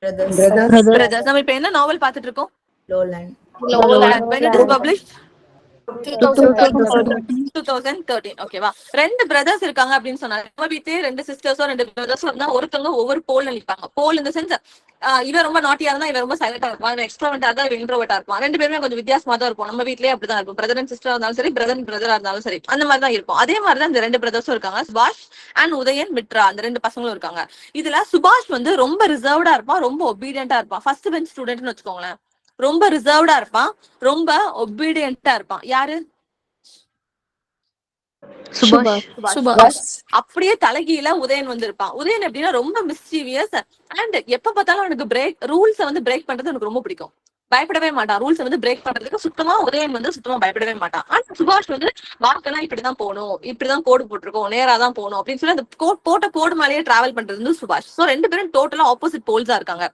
பிரதர்ஸ். நம்ம இப்ப என்ன நாவல் பாத்துட்டு இருக்கோம்? Lowland. When it is published? 2013. ஓகேவா? 2 brothers இருக்காங்க அப்படின்னு சொன்னாங்க. நம்ம வீட்லயே 2 சிஸ்டர்ஸோ 2 brothers இருந்தா ஒருத்தவங்க ஒவ்வொரு போல்ல நிப்பாங்க. போல் இந்த சென்ஸ் இவன் ரொம்ப நாட்டியா இருந்தா இவன் ரொம்ப சைலண்டா இருப்பான், எக்ஸ்ட்ராவர்ட்டா இருந்தா இவன் இன்ட்ரோவர்ட்டா இருப்பான். 2 பேருமே கொஞ்சம் வித்தியாசமா தான் இருக்கும். நம்ம வீட்லயே அப்படிதான் இருக்கும். பிரதர் அண்ட் சிஸ்டரா இருந்தாலும் சரி, பிரதரா இருந்தாலும் சரி, அந்த மாதிரி தான் இருக்கும். அதே மாதிரிதான் இந்த 2 brothers இருக்காங்க, சுபாஷ் அண்ட் உதயன் மித்ரா. அந்த 2 பசங்களும் இருக்காங்க. இதுல சுபாஷ் வந்து ரொம்ப ரிசர்வ்டா இருப்பான், ரொம்ப ஒபீடியன்டா இருப்பான். ஃபர்ஸ்ட் பெஞ்ச் ஸ்டூடெண்ட்னு வச்சுக்கோங்களேன். ரொம்ப ரிசர்வ்டா இருப்பான், ரொம்ப ஒபீடியன்டா இருப்பான். யாரு? சுபாஷ். அப்படியே தலைகீழ உதயன் வந்து இருப்பான். உதயன் எப்படின்னா ரொம்ப மிஸ்சீவியஸ் அண்ட் எப்ப பார்த்தாலும் அவனுக்கு ரூல்ஸ் வந்து பிரேக் பண்றது எனக்கு ரொம்ப பிடிக்கும். பயப்படவே மாட்டான். ரூல்ஸ் வந்து பிரேக் பண்றதுக்கு சுத்தமா உதயன் வந்து சுத்தமா பயப்படவே மாட்டான். ஆனா சுபாஷ் வந்து வாக்கெல்லாம் இப்படிதான் போகணும், இப்படிதான் கோடு போட்டிருக்கோம், நேரா தான் போகணும் அப்படின்னு சொல்லி அந்த போட்ட கோடு மேலேயே டிராவல் பண்றது வந்து சுபாஷ். சோ 2 பேரும் டோட்டலா ஆப்போசிட் போல்ஸா இருக்காங்க.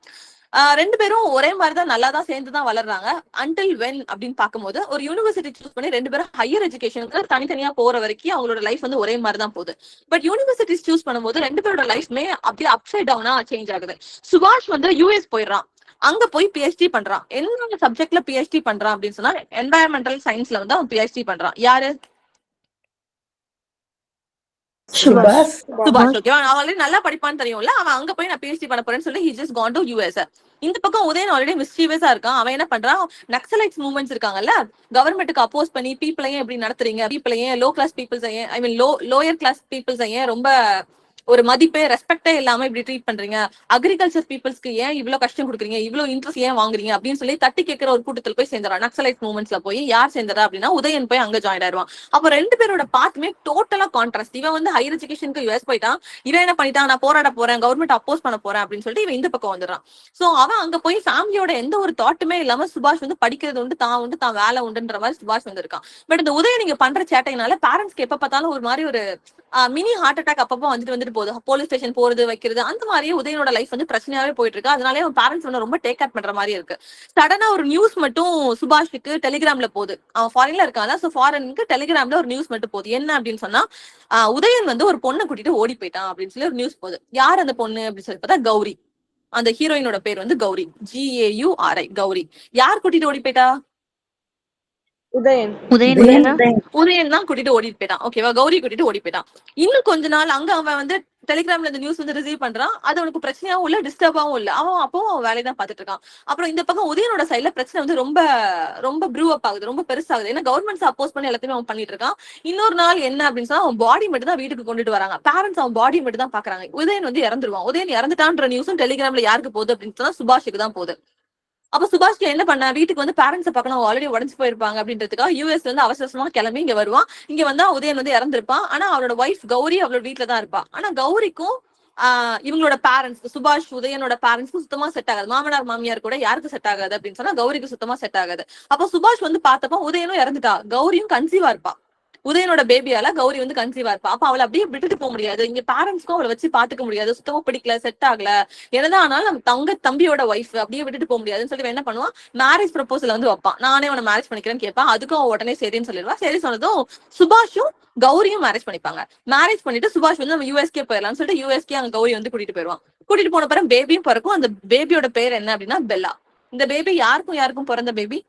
2 பேரும் ஒரே மாதிரிதான் நல்லாதான் சேர்ந்துதான் வளர்றாங்க. அன்டில் வென் அப்படின்னு பார்க்கும்போது ஒரு யூனிவர்சிட்டி சூஸ் பண்ணி 2 பேரும் ஹையர் எஜுகேஷனுக்கு தனித்தனியா போற வரைக்கும் அவங்களோட லைஃப் வந்து ஒரே மாதிரி தான் போகுது. பட் யூனிவர்சிட்டி சூஸ் பண்ணும்போது 2 பேரோட லைஃப்மே அப்படியே அப்சைட் டவுனா சேஞ்ச் ஆகுது. சுபாஷ் வந்து US போயிடுறான். அங்க போய் PhD பண்றான். என்ன சப்ஜெக்ட்ல PhD பண்றான் அப்படின்னு சொன்னா என்வாயன்மெண்டல் சயின்ஸ்ல வந்து அவன் PhD பண்றான். யாரு? சுபாஷ். ஓகேவா? அவன் ஆல்ரெடி நல்லா படிப்பான்னு தெரியும்ல. அவன் அங்க போய் நான் PhD பண்ண போறேன்னு சொல்லி he just gone to US. இந்த பக்கம் உதயன் ஆல்ரெடி மிஸ்சீவியஸா இருக்கான். அவன் என்ன பண்றான், நக்சலைட்ஸ் மூவ்மெண்ட்ஸ் இருக்காங்கல்ல, கவர்மெண்ட்டுக்கு அப்போஸ் பண்ணி பீப்புளையும் எப்படி நடத்துறீங்க, பீப்புளையும் லோ கிளாஸ் பீப்புள்ஸையும் ஐ மீன் லோயர் கிளாஸ் பீப்புள்ஸையும் ரொம்ப ஒரு மதிப்பே ரெஸ்பெக்டே இல்லாம இப்படி ட்ரீட் பண்றீங்க, அக்ரிகல்ச்சர் பீப்புள்ஸ்க்கு ஏன் இவ்வளவு கஷ்டம் கொடுக்குறீங்க, இவ்வளவு இன்ட்ரெஸ்ட் ஏன் வாங்குறீங்க அப்படின்னு சொல்லி தட்டி கேட்கிற ஒரு கூட்டத்தில் போய் சேர்ந்துறான். நக்சலைட் மூவ்மெண்ட்ஸ்ல போய் யார் சேர்ந்துறா அப்படின்னா உதயன் போய் அங்க ஜாயின் ஆயிடுவான். அப்போ 2 பேரோட பாத்துமே டோட்டலா கான்ட்ராஸ்ட். இவன் வந்து ஹையர் எஜுகேஷனுக்கு US போயிட்டான். இவன் என்ன பண்ணிட்டான், நான் போராட போறேன், கவர்மெண்ட் அப்போஸ் பண்ண போறேன் அப்படின்னு சொல்லிட்டு இவன் இந்த பக்கம் வந்துடுறான். சோ அவன் அங்க போய் ஃபேமிலியோட எந்த ஒரு தாட்டுமே இல்லாம சுபாஷ் வந்து படிக்கிறது உண்டு, தான் வேலை உண்டுன்ற மாதிரி சுபாஷ் வந்து இருக்கான். பட் இந்த உதயன் நீங்க பண்ற சேட்டையினால பேரண்ட்ஸ்க்கு எப்ப பார்த்தாலும் ஒரு மாதிரி ஒரு மினி ஹார்ட் அட்டாக் அப்பப்போ வந்துட்டு போகுது, போலீஸ் ஸ்டேஷன் போறது வைக்கிறது, அந்த மாதிரியே உதயனோட லைஃப் வந்து பிரச்சனையாவே போயிட்டு இருக்கு. அதனாலே அவன் பேரண்ட்ஸ் வந்து ரொம்ப டேக் கேர் பண்ற மாதிரி இருக்கு. சடனா ஒரு நியூஸ் மட்டும் சுபாஷுக்கு டெலிகிராம்ல போகுது. அவன் ஃபாரின்ல இருக்கான், சோ ஃபாரினுக்கு டெலிகிராம்ல ஒரு நியூஸ் மட்டும் போகுது. என்ன அப்படின்னு சொன்னா, உதயன் வந்து ஒரு பொண்ணை கூட்டிட்டு ஓடி போயிட்டான் அப்படின்னு சொல்லி ஒரு நியூஸ் போகுது. யார் அந்த பொண்ணு அப்படின்னு சொல்லி பார்த்தா கௌரி. அந்த ஹீரோயினோட பேர் வந்து கௌரி, GAURI, கௌரி. யார் கூட்டிட்டு ஓடி போயிட்டா? உதயன். உதயன் தான் கூட்டிட்டு ஓடிட்டு போயிட்டான். ஓகேவா, கௌரி கூட்டிட்டு ஓடி போயிட்டான். இன்னும் கொஞ்ச நாள் அங்க அவன் வந்து டெலிகிராம்ல இந்த நியூஸ் வந்து ரிசீவ் பண்றான். அது அவனுக்கு பிரச்சனையாவும் இல்ல, டிஸ்டர்பாவும் இல்ல. அவன் அப்பவும் அவன் வேலையை தான் பாத்துட்டு இருக்கான். அப்புறம் இந்த பக்கம் உதயனோட சைட்ல பிரச்சனை வந்து ரொம்ப ரொம்ப ப்ரூ அப் ஆகுது, ரொம்ப பெருசாகுது. ஏன்னா கவர்மெண்ட் அப்போஸ் பண்ணி எல்லாத்தையுமே அவன் பண்ணிட்டு இருக்கான். இன்னொரு நாள் என்ன அப்படின்னு சொன்னா, அவன் பாடி மட்டும் தான் வீட்டுக்கு கொண்டுட்டு வராங்க. பேரண்ட்ஸ் அவன் பாடி மட்டும் தான் பாக்குறாங்க. உதயன் வந்து இறந்துருவான். உதயன் இறந்துட்டான்ற நியூஸும் டெலிகிராம்ல யாருக்கு போகுது அப்படின்னு சொன்னா சுபாஷுக்கு தான் போகுது. அப்ப சுபாஷ் என்ன பண்ண, வீட்டுக்கு வந்து பேரண்ட்ஸை பார்க்கணும், ஆல்ரெடி உடஞ்சு போயிருப்பாங்க அப்படின்றதுக்காக யூஎஸ்ல இருந்து அவசரமா கிளம்பி இங்க வருவான். இங்க வந்து உதயன் வந்து இறந்திருப்பான். ஆனா அவளோட ஒய்ஃப் கௌரி அவளோட வீட்டுல தான் இருப்பா. ஆனா கௌரிக்கும் இவங்களோட பேரண்ட்ஸ், சுபாஷ் உதயனோட பேரண்ட்ஸ்க்கு சுத்தமா செட் ஆகாது. மாமனார் மாமியார் கூட யாருக்கு செட் ஆகாது அப்படின்னு சொன்னா கௌரிக்கு சுத்தமா செட் ஆகாது. அப்போ சுபாஷ் வந்து பார்த்தப்ப உதயனும் இறந்துட்டா, கௌரியும் கன்சீவா இருப்பா. உதயனோட பேபியால கௌரி வந்து கன்சீவா இருப்பா. அப்ப அவளை அப்படியே விட்டுட்டு போக முடியாது. இங்க பேரண்ட்ஸ்க்கும் அவளை வச்சு பாத்துக்க முடியாது. சுத்தமா பிடிக்கல, செட் ஆகல. என்னதான் ஆனாலும் நம்ம தம்பியோட ஒய்ஃப் அப்படியே விட்டுட்டு போக முடியாதுன்னு சொல்லி என்ன பண்ணுவான், மேரேஜ் ப்ரொபோசல் வந்து வைப்பான். நானே உன மேரேஜ் பண்ணிக்கிறேன்னு கேட்பான். அதுக்கும் அவன் உடனே சரின்னு சொல்லிடுவா. சரி சொன்னதும் சுபாஷும் கௌரியும் மேரேஜ் பண்ணிப்பாங்க. மேரேஜ் பண்ணிட்டு சுபாஷ் வந்து நம்ம யூஎஸ்கே போயிடலாம்னு சொல்லிட்டு யூஎஸ்கே அங்க கௌரி வந்து கூட்டிட்டு போயிருவான். கூட்டிட்டு போன பிறகு பேபியும் பிறக்கும். அந்த பேபியோட பேர் என்ன அப்படின்னா பெல்லா. இந்த பேபி யாருக்கும் பிறந்த பேபி?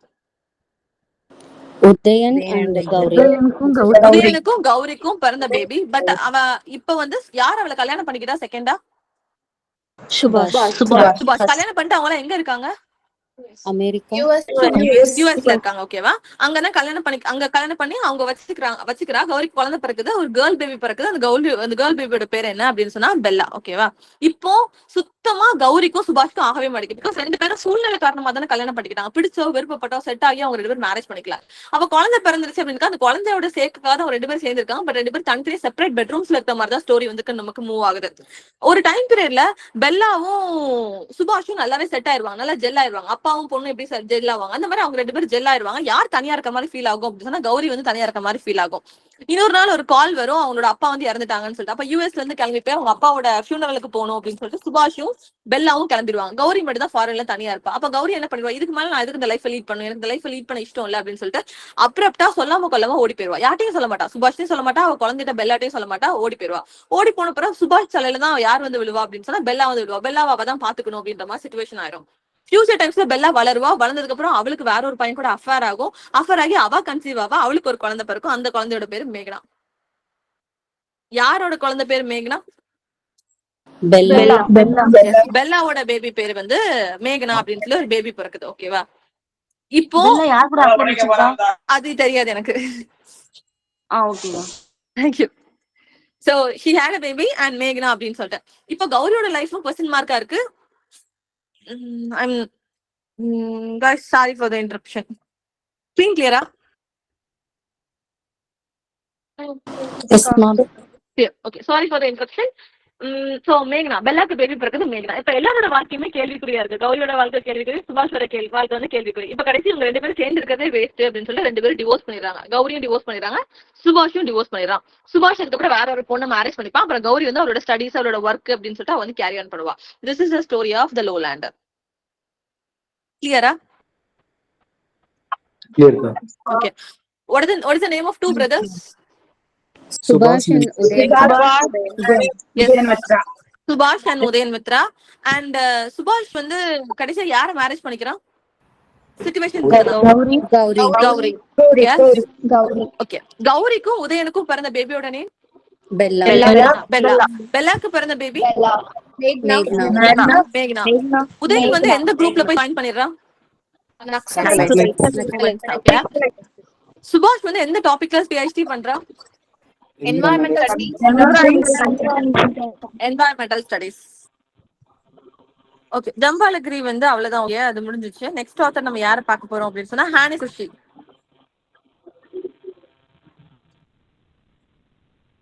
உதயனுக்கும் கௌரிக்கும் பிறந்த பேபி. பட் அவ இப்ப வந்து யார் அவளை கல்யாணம் பண்ணிக்கிட்டா செகண்டா? சுபாஷ். கல்யாணம் பண்ணிட்டு அவங்க எங்க இருக்காங்க? யூஎஸ்ல இருக்காங்க. ஓகேவா, அங்கதான் கல்யாணம் பண்ணி அவங்க வச்சுக்கிறா. கௌரிக்கு குழந்தை பிறக்குது, ஒரு கேர்ள் பேபி பிறக்குது. அந்த கேர்ள் பேபியோட பேர் என்ன அப்படின்னு சொன்னா பெல்லா. ஓகேவா, இப்போ சுத்தமா கௌரிக்கும் சுபாஷ்க்கும் ஆகவே மாட்டேங்குது. பிகாஸ் ரெண்டு பேரும் சூழ்நிலை காரணமா தானே கல்யாணம் பண்ணிக்கிட்டாங்க. பிடிச்சோ விருப்பப்பட்டோ செட் ஆகி அவங்க ரெண்டு பேரும் மேரேஜ் பண்ணிக்கலாம். அப்ப குழந்தை பிறந்துருச்சு அப்படின்னா அந்த குழந்தையோட சேர்க்காத அவங்க ரெண்டு பேரும் சேர்ந்திருக்காங்க. பட் ரெண்டு பேரும் தனித்தனி செப்பரேட் பெட்ரூம்ஸ்ல இருக்க மாதிரி தான் ஸ்டோரி வந்து நமக்கு மூவ் ஆகுது. ஒரு டைம் பீரியட்ல பெல்லாவும் சுபாஷும் நல்லாவே செட் ஆயிருவாங்க, நல்லா ஜெல் ஆயிருவாங்க. அப்பாவும் பொண்ணு எப்படி ஜெல் ஆவாங்க, அந்த மாதிரி அவங்க ரெண்டு பேரும் ஜெல் ஆயிருவாங்க. யார் தனியா இருக்க மாதிரி ஃபீல் ஆகும் அப்படின்னு சொன்னா கௌரி வந்து தனியா இருக்க மாதிரி ஃபீல் ஆகும். இன்னொரு நாள் ஒரு கால் வரும், அவங்களோட அப்பா வந்து இறந்துட்டாங்கன்னு சொல்லிட்டு. அப்ப யூஎஸ்ல இருந்து கிளம்பி போய் அவங்க அப்பாவோட ஃபியூனரலுக்கு போகணும் அப்படின்னு சொல்லிட்டு சுபாஷும் பெல்லாவும் கிளம்பிடுவாங்க. கௌரி மட்டும் தான் ஃபாரின்ல தனியா இருப்பா. அப்ப கௌரி என்ன பண்ணுவா, இதுக்கு மேல நான் எதுக்கு இந்த லைஃப் லீட் பண்ணுவேன், எனக்கு இந்த லைஃப் லீட் பண்ண இஷ்டம் இல்ல அப்படின்னு சொல்லிட்டு அப்ரப்டா சொல்லாம கொல்லாம ஓடி போயிருவா. யார்ட்டையும் சொல்ல மாட்டா, சுபாஷையும் சொல்ல மாட்டா, அவ குழந்தைகிட்ட பெல்லாட்டையும் சொல்ல மாட்டா, ஓடி போயிருவா. ஓடி போன பிறகு சுபாஷ் தலையில தான் யார் வந்து விழுவா அப்படின்னு சொன்னா பெல்லா வந்து விழுவா. பெல்லாவை அவதான் பாத்துக்கணும் அப்படின்ற மாதிரி சிச்சுவேஷன் ஆயிரும். ஃபியூச்சர் டைம்ஸ்ல பெல்லா வளருவா. வளர்ந்ததுக்கு அப்புறம் அவளுக்கு வேற ஒரு பையன் கூட அஃபேர் ஆகும். அஃபேர் ஆகி அவ கன்சீவ் ஆவா. அவளுக்கு ஒரு குழந்தை பிறக்கும். அந்த குழந்தையோட பேரு மேகனா. யாரோட குழந்தை பேரு மேகனா? பெல்லாவோட பேபி பேரு வந்து மேகனா அப்படின்னு சொல்லி ஒரு பேபி பிறக்குது. ஓகேவா, இப்போ அது தெரியாது எனக்கு. Thank you. So she had a baby and மேகனா அப்படின்னு சொல்லிட்டு. இப்போ கௌரியோட லைஃபும் क्वेश्चन மார்க்கா இருக்கு. I'm guys, sorry for the interruption. Screen clear? Yes, ma'am. Okay, sorry for the interruption. So மேகனா, பெல்லாக்கு பேபி பிறக்குது மேகனா. இப்ப எல்லாரோட வாழ்க்கையுமே கேள்விக்குறியா இருக்கு. கௌரியோட வாழ்க்கை கேள்விக்குறி, சுபாஷோட வாழ்க்கை வந்து கேள்விக்குறி. இப்ப கடைசி இவங்க ரெண்டு பேரும் சேர்ந்து இருக்கிறதே வேஸ்ட் அப்படின்னு சொல்லி ரெண்டு பேரும் டிவோர்ஸ் பண்ணிடுறாங்க. கௌரியும் டிவோர்ஸ் பண்ணிடுறாங்க, சுபாஷும் டிவோர்ஸ் பண்ணிடுறான். சுபாஷ் அதுக்கப்புறம் வேற ஒரு பொண்ணை மேரேஜ் பண்ணிப்பான். அப்புறம் கௌரி வந்து அவரோட ஸ்டடிஸ், அவரோட ஒர்க் அப்படின்னு சொல்லிட்டு வந்து கேரி ஆன் பண்ணுவா. This is the story of the Lowlander. கிளியரா? Okay. What is the name of two brothers? Subhash and Udayan. Yes. Subhash and Udayan Mitra. And Subhash வந்து கடைசியா யார மேரேஜ் பண்ணிக்கிறான்? சிச்சுவேஷன் கௌரி. Yes. Okay. கௌரிக்கும் உதயனுக்கும் பிறந்த பேபியோட name பெல்லாக்கு பிறந்த baby மேகனா. Udayan வந்து எந்த குரூப்ல போய் ஜாயின் பண்ணிடுறான்? சுபாஷ் வந்து எந்த டாபிக்ல PhD பண்றான்? Environmental studies. ஓகே, ஜம்பாலகிரி வந்து அவ்வளவுதான். ஓகே, அது முடிஞ்சிச்சு. நெக்ஸ்ட் ஆத்தர் நம்ம யாரை பார்க்க போறோம் அப்படின்னு சொன்னா ஹானிஃப் குர்ஷி.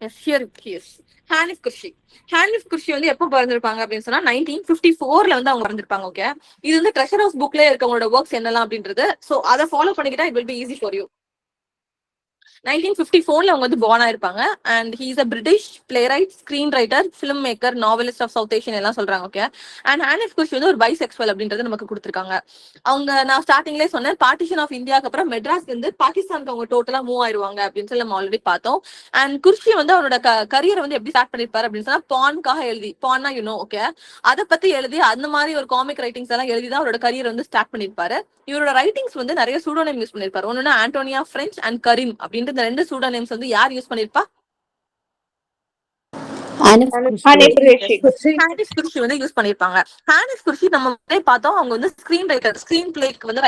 Yes, here he is. ஹானிஃப் குர்ஷி. ஹானிஃப் குர்ஷி வந்து எப்போ பிறந்திருப்பாங்க அப்படின்னு சொன்னா 1954ல வந்து அவங்க பிறந்திருப்பாங்க. ஓகே, இது வந்து ட்ரெஷர் ஹவுஸ் புக்ல இருக்கவங்களோட ஒர்க்ஸ் என்னலாம் அப்படின்றது. சோ அதை ஃபாலோ பண்ணிக்கிட்டா it will be easy for you. 1954 அவங்க வந்து born ஆயிருப்பாங்க. And he is a British playwright, screen writer, film maker, novelist of South Asian எல்லாம் சொல்றாங்க. ஓகே. அண்ட் ஹானிஃப் குர்ஷி வந்து ஒரு பைசெக்சுவல் அப்படின்றது நமக்கு கொடுத்துருக்காங்க. அவங்க நான் ஸ்டார்டிங்லேயே சொன்னேன், பார்ட்டிஷன் ஆஃப் இந்தியாவுக்கு அப்புறம் மெட்ராஸ் வந்து பாகிஸ்தானுக்கு அவங்க டோட்டலா மூவ் ஆயிருவாங்க அப்படின்னு சொல்லி நம்ம ஆல்ரெடி பார்த்தோம். அண்ட் குர்ஷி வந்து அவரோட கரியரை வந்து எப்படி ஸ்டார்ட் பண்ணிருப்பாரு அப்படின்னு சொன்னா, பான்காக எழுதி, பான்னா ஓகே, அதை பத்தி எழுதி அந்த மாதிரி ஒரு காமிக் ரைட்டிங்ஸ் எல்லாம் எழுதி தான் அவரோட கரியர் வந்து ஸ்டார்ட் பண்ணிருப்பாரு. இவரோட ரைட்டிங்ஸ் வந்து நிறைய சூடோனைம் யூஸ் பண்ணிருப்பாரு. ஒன்னு ஆண்டோனியா பிரெஞ்ச் அண்ட் கரீம் அப்படின்ற இந்த 2 சூடோனைம்ஸ் வந்து யார் யூஸ் பண்ணிருப்பா? ஹானிஃப் குரேஷி. ஹானிஃப் குர்ஷி வந்து யூஸ் பண்ணிருப்பாங்க. ஹானிஃப் குர்ஷி நம்ம பார்த்தோம், அவங்க வந்து ஸ்கிரீன் ரைட்டர், ஸ்கிரீன் பிளேக்கு வந்து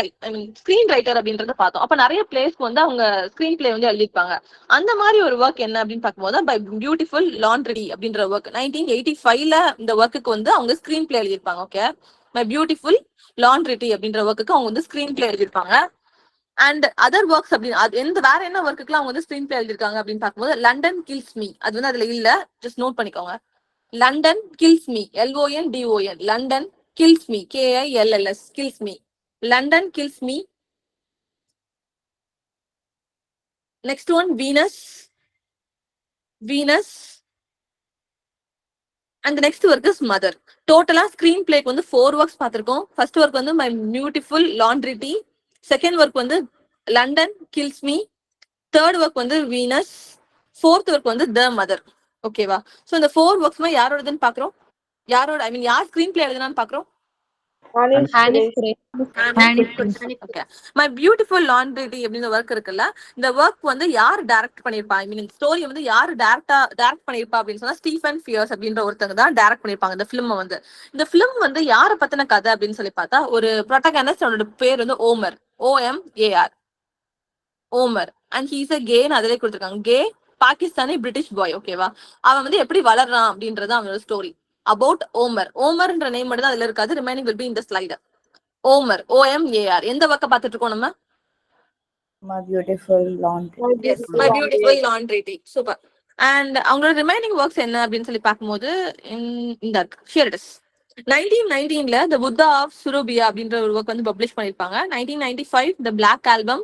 ஸ்கிரீன் ரைட்டர் அப்படின்றத பார்த்தோம். அப்ப நிறைய பிளேஸ்க்கு வந்து அவங்க ஸ்கிரீன் பிளே வந்து எழுதிருப்பாங்க. அந்த மாதிரி ஒரு ஒர்க் என்ன அப்படின்னு பார்க்கும்போது பை பியூட்டிஃபுல் லாண்ட்ரி அப்படின்ற ஒர்க் 1985ல இந்த ஒர்க்குக்கு வந்து அவங்க ஸ்கிரீன் பிளே எழுதிருப்பாங்க. ஓகே, மை பியூட்டிஃபுல் லாண்ட்ரி அப்படின்ற ஒர்க்குக்கு அவங்க வந்து ஸ்கிரீன் பிளே எழுதிருப்பாங்க. அண்ட் அதர் ஒர்க்ஸ் அப்படின்னு வேற என்ன ஒர்க்குலாம் அவங்க வந்து ஸ்கிரீன் பிளே எழுதிருக்காங்க அப்படின்னு பார்க்கும்போது லண்டன் கில்ஸ் மீ, அது வந்து அதுல இல்ல, ஜஸ்ட் நோட் பண்ணிக்கோங்க. London kills me, LONDON, London kills me, KILLS, kills me, London kills me. Next one Venus, and next work is mother. டோட்டலா ஸ்கிரீன் பிளேக்கு வந்து 4 ஒர்க்ஸ் பார்த்திருக்கோம். ஃபர்ஸ்ட் ஒர்க் வந்து my beautiful laundrette, second work வந்து London kills me, third work வந்து Venus, fourth work வந்து the mother. ஓகேவா? So இந்த 4 ஒர்க்ஸ்மே யாரோடதுன்னு பாக்குறோம், யாரோட யார் ஸ்கிரீன் பிளே எழுதுனான்னு பாக்குறோம். மை பியூட்டிஃபுல் லாண்ட்ரி அப்படின்ற ஒர்க் இருக்குல்ல, இந்த ஒர்க் வந்து யார் டைரக்ட் பண்ணிருப்பா, ஸ்டோரி வந்து யாரு டைரக்ட் பண்ணிருப்பா அப்படின்னு சொன்னா ஸ்டீஃபன் ஃபியர்ஸ் அப்படின்ற ஒருத்தங்க தான் டைரக்ட் பண்ணிருப்பாங்க இந்த பிலிம் வந்து. இந்த பிலிம் வந்து யார பத்தின கதை அப்படின்னு சொல்லி பார்த்தா, ஒரு ப்ரோட்டகனிஸ்ட், அவனோட பேர் வந்து Omar, OMAR, Omar. And he's a கேன்னு அதிலே கொடுத்துருக்காங்க. Gay Pakistani British boy. ஓகேவா? அவன் வந்து எப்படி வளர்றான் அப்படின்றது அவனோட ஸ்டோரி அபவுட் ஓமர். ஓமர்ன்ற நேம் மட்டும் தான் அதுல இருக்காது, remaining will be in the slide. Omar, OMAR. எந்த ஒர்க்க பார்த்துட்டு இருக்கோம் நம்ம? My beautiful laundry. Yes, my beautiful laundry tea. Super. And அவங்களோட ரிமைனிங் ஒர்க்ஸ் என்ன அப்படின்னு சொல்லி பார்க்கும்போது இந்த here it is. 1919ல The Buddha of Surabaya அப்படின்ற ஒரு ஒர்க் வந்து பப்ளிஷ் பண்ணிருப்பாங்க. 1995 The Black Album,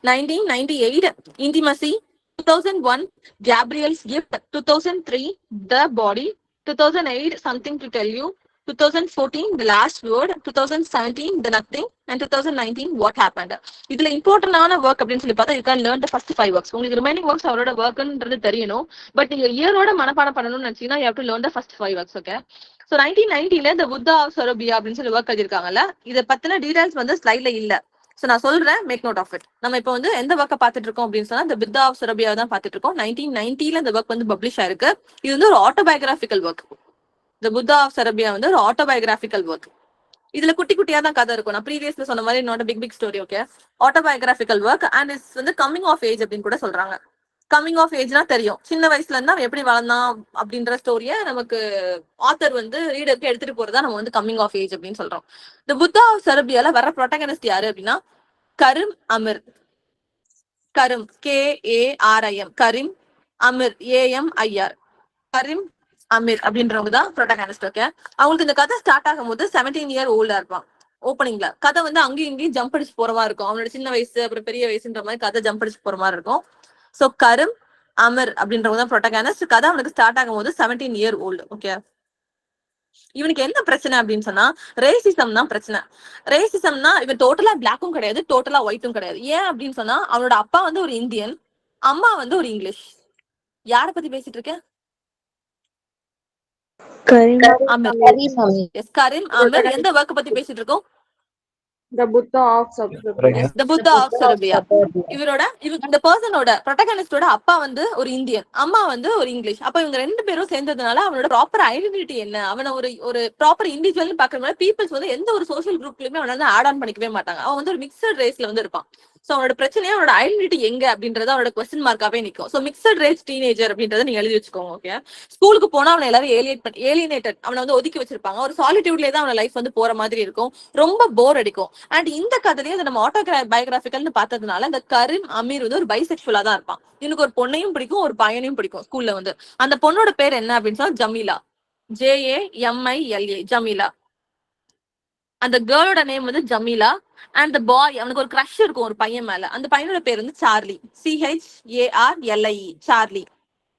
1998 Intimacy, 2001 Gabriel's Gift, 2003 The Body, 2008 Something to Tell You, 2014 The Last Word, 2017 The Nothing, and 2019 What Happened. இதுல இம்பார்ட்டன்டான ஒர்க் அப்படின்னு சொல்லி பார்த்தா, you can learn the first 5 works. உங்களுக்கு ரிமைனிங் ஒர்க்ஸ் அவரோட ஒர்க்ன்றது தெரியணும், பட் நீங்க இயரோட மனப்பாடம் பண்ணணும்னு நினைச்சீங்கன்னா you have to learn the first 5 works. Okay. So 1990ல The Buddha of Surabaya அப்படின்னு சொல்லி ஒர்க் எழுதிருக்காங்கல்ல, இத பத்தின டீடைல்ஸ் வந்து ஸ்லைட்ல இல்ல. சோ நான் சொல்றேன், மேக் நோட் ஆஃப் இட். நம்ம இப்போ வந்து எந்த ஒர்க்க பார்த்துட்டு இருக்கோம் அப்படின்னு சொன்னா The Buddha of Surabaya தான் பார்த்துட்டு இருக்கோம். 1990ல இந்த ஒர்க் வந்து பப்ளிஷ் ஆயிருக்கு. இது வந்து ஒரு autobiographical work. The Buddha of Surabaya வந்து ஒரு ஆட்டோபயோகிராபிக்கல் ஒர்க். இதுல குட்டி குட்டியா தான் கதை இருக்கும். நான் ப்ரீவியஸ்ல சொன்ன மாதிரி not big story. Okay. Autobiographical work and it's வந்து கம்மிங் ஆஃப் ஏஜ் அப்படின்னு கூட சொல்றாங்க. கம்மிங் ஆஃப் ஏஜ்னா தெரியும், சின்ன வயசுல இருந்தா எப்படி வளர்ந்தான் அப்படின்ற ஸ்டோரிய நமக்கு ஆத்தர் வந்து ரீடருக்கு எடுத்துட்டு போறதா நம்ம வந்து கம்மிங் ஆஃப் ஏஜ் அப்படின்னு சொல்றோம். The Buddha of Surabaya வர ப்ரோட்டகனிஸ்ட் யாரு அப்படின்னா கரீம் அமீர். கரீம், KARIM, கரீம் அமீர், AMIR, கரீம் அமீர் அப்படின்றவங்க தான் ப்ரோட்டகனிஸ்ட். ஓகே. அவங்களுக்கு இந்த கதை ஸ்டார்ட் ஆகும் போது 17 இயர் ஓல்டா இருப்பான். ஓப்பனிங்ல கதை வந்து அங்கேயும் இங்கேயும் ஜம்ப் அடிச்சு போற மாதிரி இருக்கும். அவனோட சின்ன வயசு அப்புறம் பெரிய வயசுன்ற மாதிரி கதை ஜம்ப் அடிச்சு போற மாதிரி இருக்கும். சோ கரீம் அமீர் அப்படின்றவங்க தான் ப்ரோட்டகனிஸ்ட். கதை அவனுக்கு ஸ்டார்ட் ஆகும் போது 17 இயர் ஓல்டு. ஓகே. இவனுக்கு என்ன பிரச்சனை அப்படின்னு சொன்னா ரேசிசம் தான் பிரச்சனை. ரேசிசம்னா இவன் டோட்டலா பிளாக்கும் கிடையாது, டோட்டலா ஒயிட்டும் கிடையாது. ஏன் அப்படின்னு சொன்னா அவனோட அப்பா வந்து ஒரு இந்தியன், அம்மா வந்து ஒரு இங்கிலீஷ். யார பத்தி பேசிட்டு இருக்கேன்? கரீம் அமீர். எந்த ஒர்க் பத்தி பேசிட்டு இருக்கோம்? The Buddha of Surabaya. The Buddha of Surabaya. இந்த பர்சனோட ப்ரோட்டகனிஸ்டோட அப்பா வந்து ஒரு இந்தியன், அம்மா வந்து ஒரு இங்கிலீஷ். அப்ப இவங்க 2 பேரும் சேர்ந்ததுனால அவனோட ப்ராப்பர் ஐடென்டிட்டி என்ன, அவனை ஒரு ப்ராப்பர் இண்டிவிஜுவல் பாக்குற பீப்புள்ஸ் வந்து எந்த ஒரு சோசியல் குரூப்லயுமே அவனால ஆட் ஆன் பண்ணிக்கவே மாட்டாங்க. அவன் வந்து ஒரு மிக்சட் ரேஸ்ல வந்து இருப்பான். சோ அவனோட பிரச்சனையே அவனோட ஐடென்டிட்டி எங்க அப்படின்றத அவனோட கொஸ்டின் மார்க்காவே நிக்கும். சோ மிக்சட் ரேஸ் டீனேஜர் அப்படின்றத நீங்க எழுதி வச்சுக்கோங்க. ஓகே. ஸ்கூலுக்கு போனா அவனை எல்லாரும் ஏலியேட்டட், அவனை வந்து ஒதுக்கி வச்சிருப்பாங்க. ஒரு சாலிட்யூட்லயே தான் அவன லைஃப் வந்து போற மாதிரி இருக்கும். ரொம்ப போர் அடிக்கும். அண்ட் இந்த கதையிலேயே நம்ம ஆட்டோபயோகிராபிக்கல்னு பார்த்ததுனால இந்த கரீம் அமீர் வந்து ஒரு பைசெக்சுவலா தான் இருப்பான். இவனுக்கு ஒரு பொண்ணையும் பிடிக்கும், ஒரு பையனையும் பிடிக்கும். ஸ்கூல்ல வந்து அந்த பொண்ணோட பேர் என்ன அப்படின்னு சொன்னா ஜமீலா, JAMILA, ஜமீலா. அந்த கேர்ளோட நேம் வந்து ஜமீலா. அண்ட் த பாய், அவனுக்கு ஒரு க்ரஷ் இருக்கும் ஒரு பையன் மேல. அந்த பையனோட பேர் வந்து சார்லி. CHARLIE, Charlie.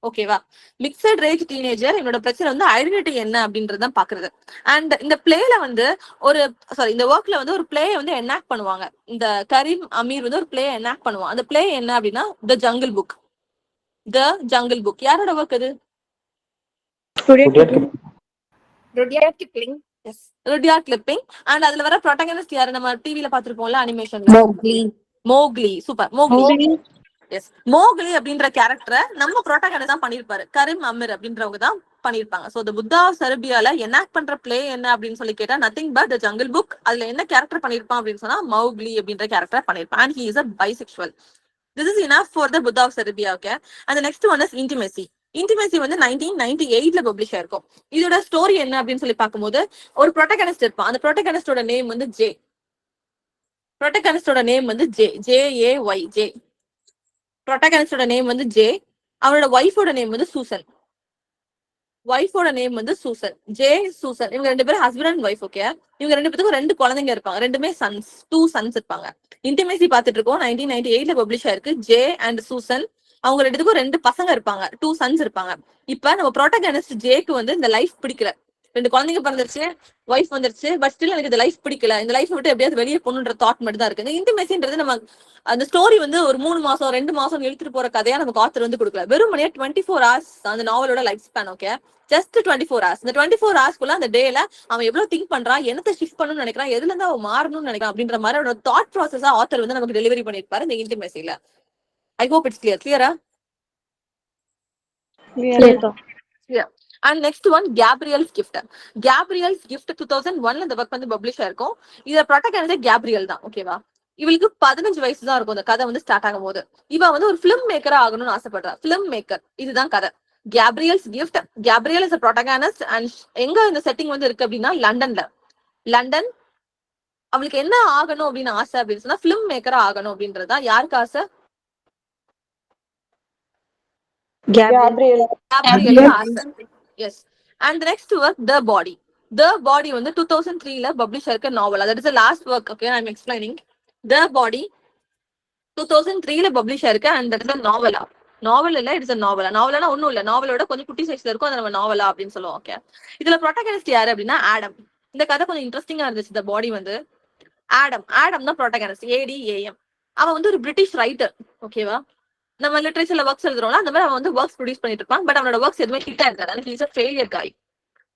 ஓகேவா? Mixed race teenager. என்னோட பிரச்சனை வந்து ஐடென்டிட்டி என்ன அப்படின்றதான் பாக்குறது. அண்ட் இந்த பிளேல வந்து இந்த ஒர்க்ல வந்து ஒரு பிளே வந்து எனாக்ட் பண்ணுவாங்க. இந்த கரீம் அமீர் வந்து ஒரு பிளே எனாக்ட் பண்ணுவான். அந்த பிளே என்ன அப்படின்னா the Jungle Book. The Jungle Book யாரோட ஒர்க் அது? Rudyard Kipling. எஸ், ருட்யார்ட் கிளிப்பிங். அண்ட் அதுல வர ப்ரோட்டகனிஸ்ட் யாரு? நம்ம டிவில பாத்துருப்போம்ல அனிமேஷன்ல. Mowgli. Super, Mowgli. Yes, Mowgli அப்படின்ற கேரக்டரை நம்ம ப்ரோட்டகனிஸ்ட் தான் பண்ணிருப்பாரு. கரீம் அமீர் அப்படின்றவங்க தான் பண்ணிருப்பாங்க. சோ த புத்தா செர்பியால எனாக்ட் பண்ற பிளே என்ன அப்படின்னு சொல்லி கேட்டா nothing but the Jungle Book. அதுல என்ன கேரக்டர் பண்ணிருப்பான் அப்படின்னு சொன்னா மௌக்லி அப்படின்ற கேரக்டர் பண்ணிருப்பான். And he is a bisexual. This is enough for the Buddha of Serbia, okay? And the next one is Intimacy. Intimacy வந்து 1998ல பப்ளிஷ் ஆயிருக்கும். இதோட ஸ்டோரி என்ன அப்படின்னு சொல்லி பார்க்கும்போது ஒரு ப்ரோட்டகனிஸ்ட் இருப்பான். அந்த ப்ரோட்டகனிஸ்டோட நேம் வந்து ஜே. ப்ரோட்டகனிஸ்டோட நேம் வந்து JAY. ஜே. ப்ரோட்டகனிஸ்டோட நேம் வந்து ஜே. அவனோட ஒய்ஃபோட நேம் வந்து சூசன். ஒய்ஃபோட நேம் வந்து சூசன். J, Susan. இவங்க ரெண்டு பேரும் ஹஸ்பண்ட் அண்ட் ஒய்ஃப், ஓகே? இவங்க ரெண்டு பேருக்கும் 2 குழந்தைங்க இருப்பாங்க. ரெண்டுமே சன்ஸ், 2 சன்ஸ் இருப்பாங்க. இன்டிமேசி பாத்துட்டு இருக்கோம். 1998ல பப்ளிஷ் ஆயிருக்கு. Jay and Susan. அவங்க 2 பசங்க இருப்பாங்க, 2 சன்ஸ் இருப்பாங்க. இப்ப நம்ம ப்ரோட்டகனிஸ்ட் ஜேக்கு வந்து இந்த லைஃப் பிடிக்கல. 2 குழந்தைங்க பிறந்துருச்சு, ஒய்ஃப் வந்துருச்சு. பட் ஸ்டில் எனக்கு இந்த லைஃப் பிடிக்கல. இந்த லைஃப் விட்டு எப்படியாவது வெளியே போகணுன்ற தாட் மட்டும் தான் இருக்கு. இந்த இன்டிமேசின்றது நம்ம அந்த ஸ்டோரி வந்து ஒரு 3 மாசம் 2 மாசம் இழுத்துட்டு போற கதையா நமக்கு ஆத்தர் வந்து கொடுக்கல. வெறுமனே 24 hours அந்த நாவலோட life span, okay? Just 24 hours. இந்த 24 hours அந்த டேல அவன் எவ்வளவு திங்க் பண்றான், என்னத்தை ஷிஃப்ட் பண்ணணும்னு நினைக்கிறான், எதுல இருந்து அவன் மாறணும்னு நினைக்கிறான் அப்படின்ற மாதிரி அவனோட தாட் ப்ராசஸா ஆத்தர் வந்து நமக்கு டெலிவரி பண்ணிருப்பாரு இந்த இன்டிமேசில. ஐ ஹோப் இட்ஸ் கிளியரா? And next one Gabriel's gift. Gabriel's gift 2001ல இந்த ஒர்க் வந்து பப்ளிஷ் ஆயிருக்கும். இத ப்ரோட்டகனிஸ்ட் கேப்ரியல் தான், ஓகேவா? இவளுக்கு 15 வயசு தான் இருக்கும். இந்த கதை வந்து ஸ்டார்ட் ஆகும் போது இவ வந்து ஒரு பிலிம் மேக்கரா ஆகணும்னு ஆசைப்படுறா. பிலிம் மேக்கர், இதுதான் கதை. Gabriel's gift. Gabriel is a protagonist and எங்க இந்த செட்டிங் வந்து இருக்கு அப்படின்னா லண்டன். அவளுக்கு என்ன ஆகணும் அப்படின்னு ஆசை அப்படின்னு சொன்னா பிலிம் மேக்கரா ஆகணும் அப்படின்றதா. யாருக்கு ஆசை? Gabriel. ஆசை. Yes. And next work the body. The body வந்து 2003ல பப்ளிஷ் ஆயிருக்க novel. That is the last work, okay? I am explaining. The body 2003ல பப்ளிஷ் ஆயிருக்கு. அண்ட் தட் இஸ் a நாவலா? நாவல் இல்ல, இட்ஸ் a நாவலா. நாவலனா ஒண்ணும் இல்ல, நாவலோட கொஞ்சம் குட்டி சைஸ்ல இருக்கும். அதை நம்ம நாவலா அப்படின்னு சொல்லுவோம், ஓகே? இதுல ப்ரோட்டகனிஸ்ட் யாரு அப்படின்னா ஆடம். இந்த கதை கொஞ்சம் இன்ட்ரெஸ்டிங்கா இருந்துச்சு. த பாடி வந்து ஆடம் தான் ப்ரோட்டகனிஸ்ட். ADAM. அவன் வந்து ஒரு பிரிட்டிஷ் ரைட்டர், ஓகேவா? நம்ம லிட்ரேச்சர்ல ஒர்க்ஸ் எழுதுறோம்ல, அந்த மாதிரி அவன் வந்து ஒர்க்ஸ் ப்ரொடியூஸ் பண்ணிட்டு இருப்பான். பட் அவனோட ஒர்க்ஸ் எதுவுமே ஹிட்டா இருக்காது. He is a failure guy.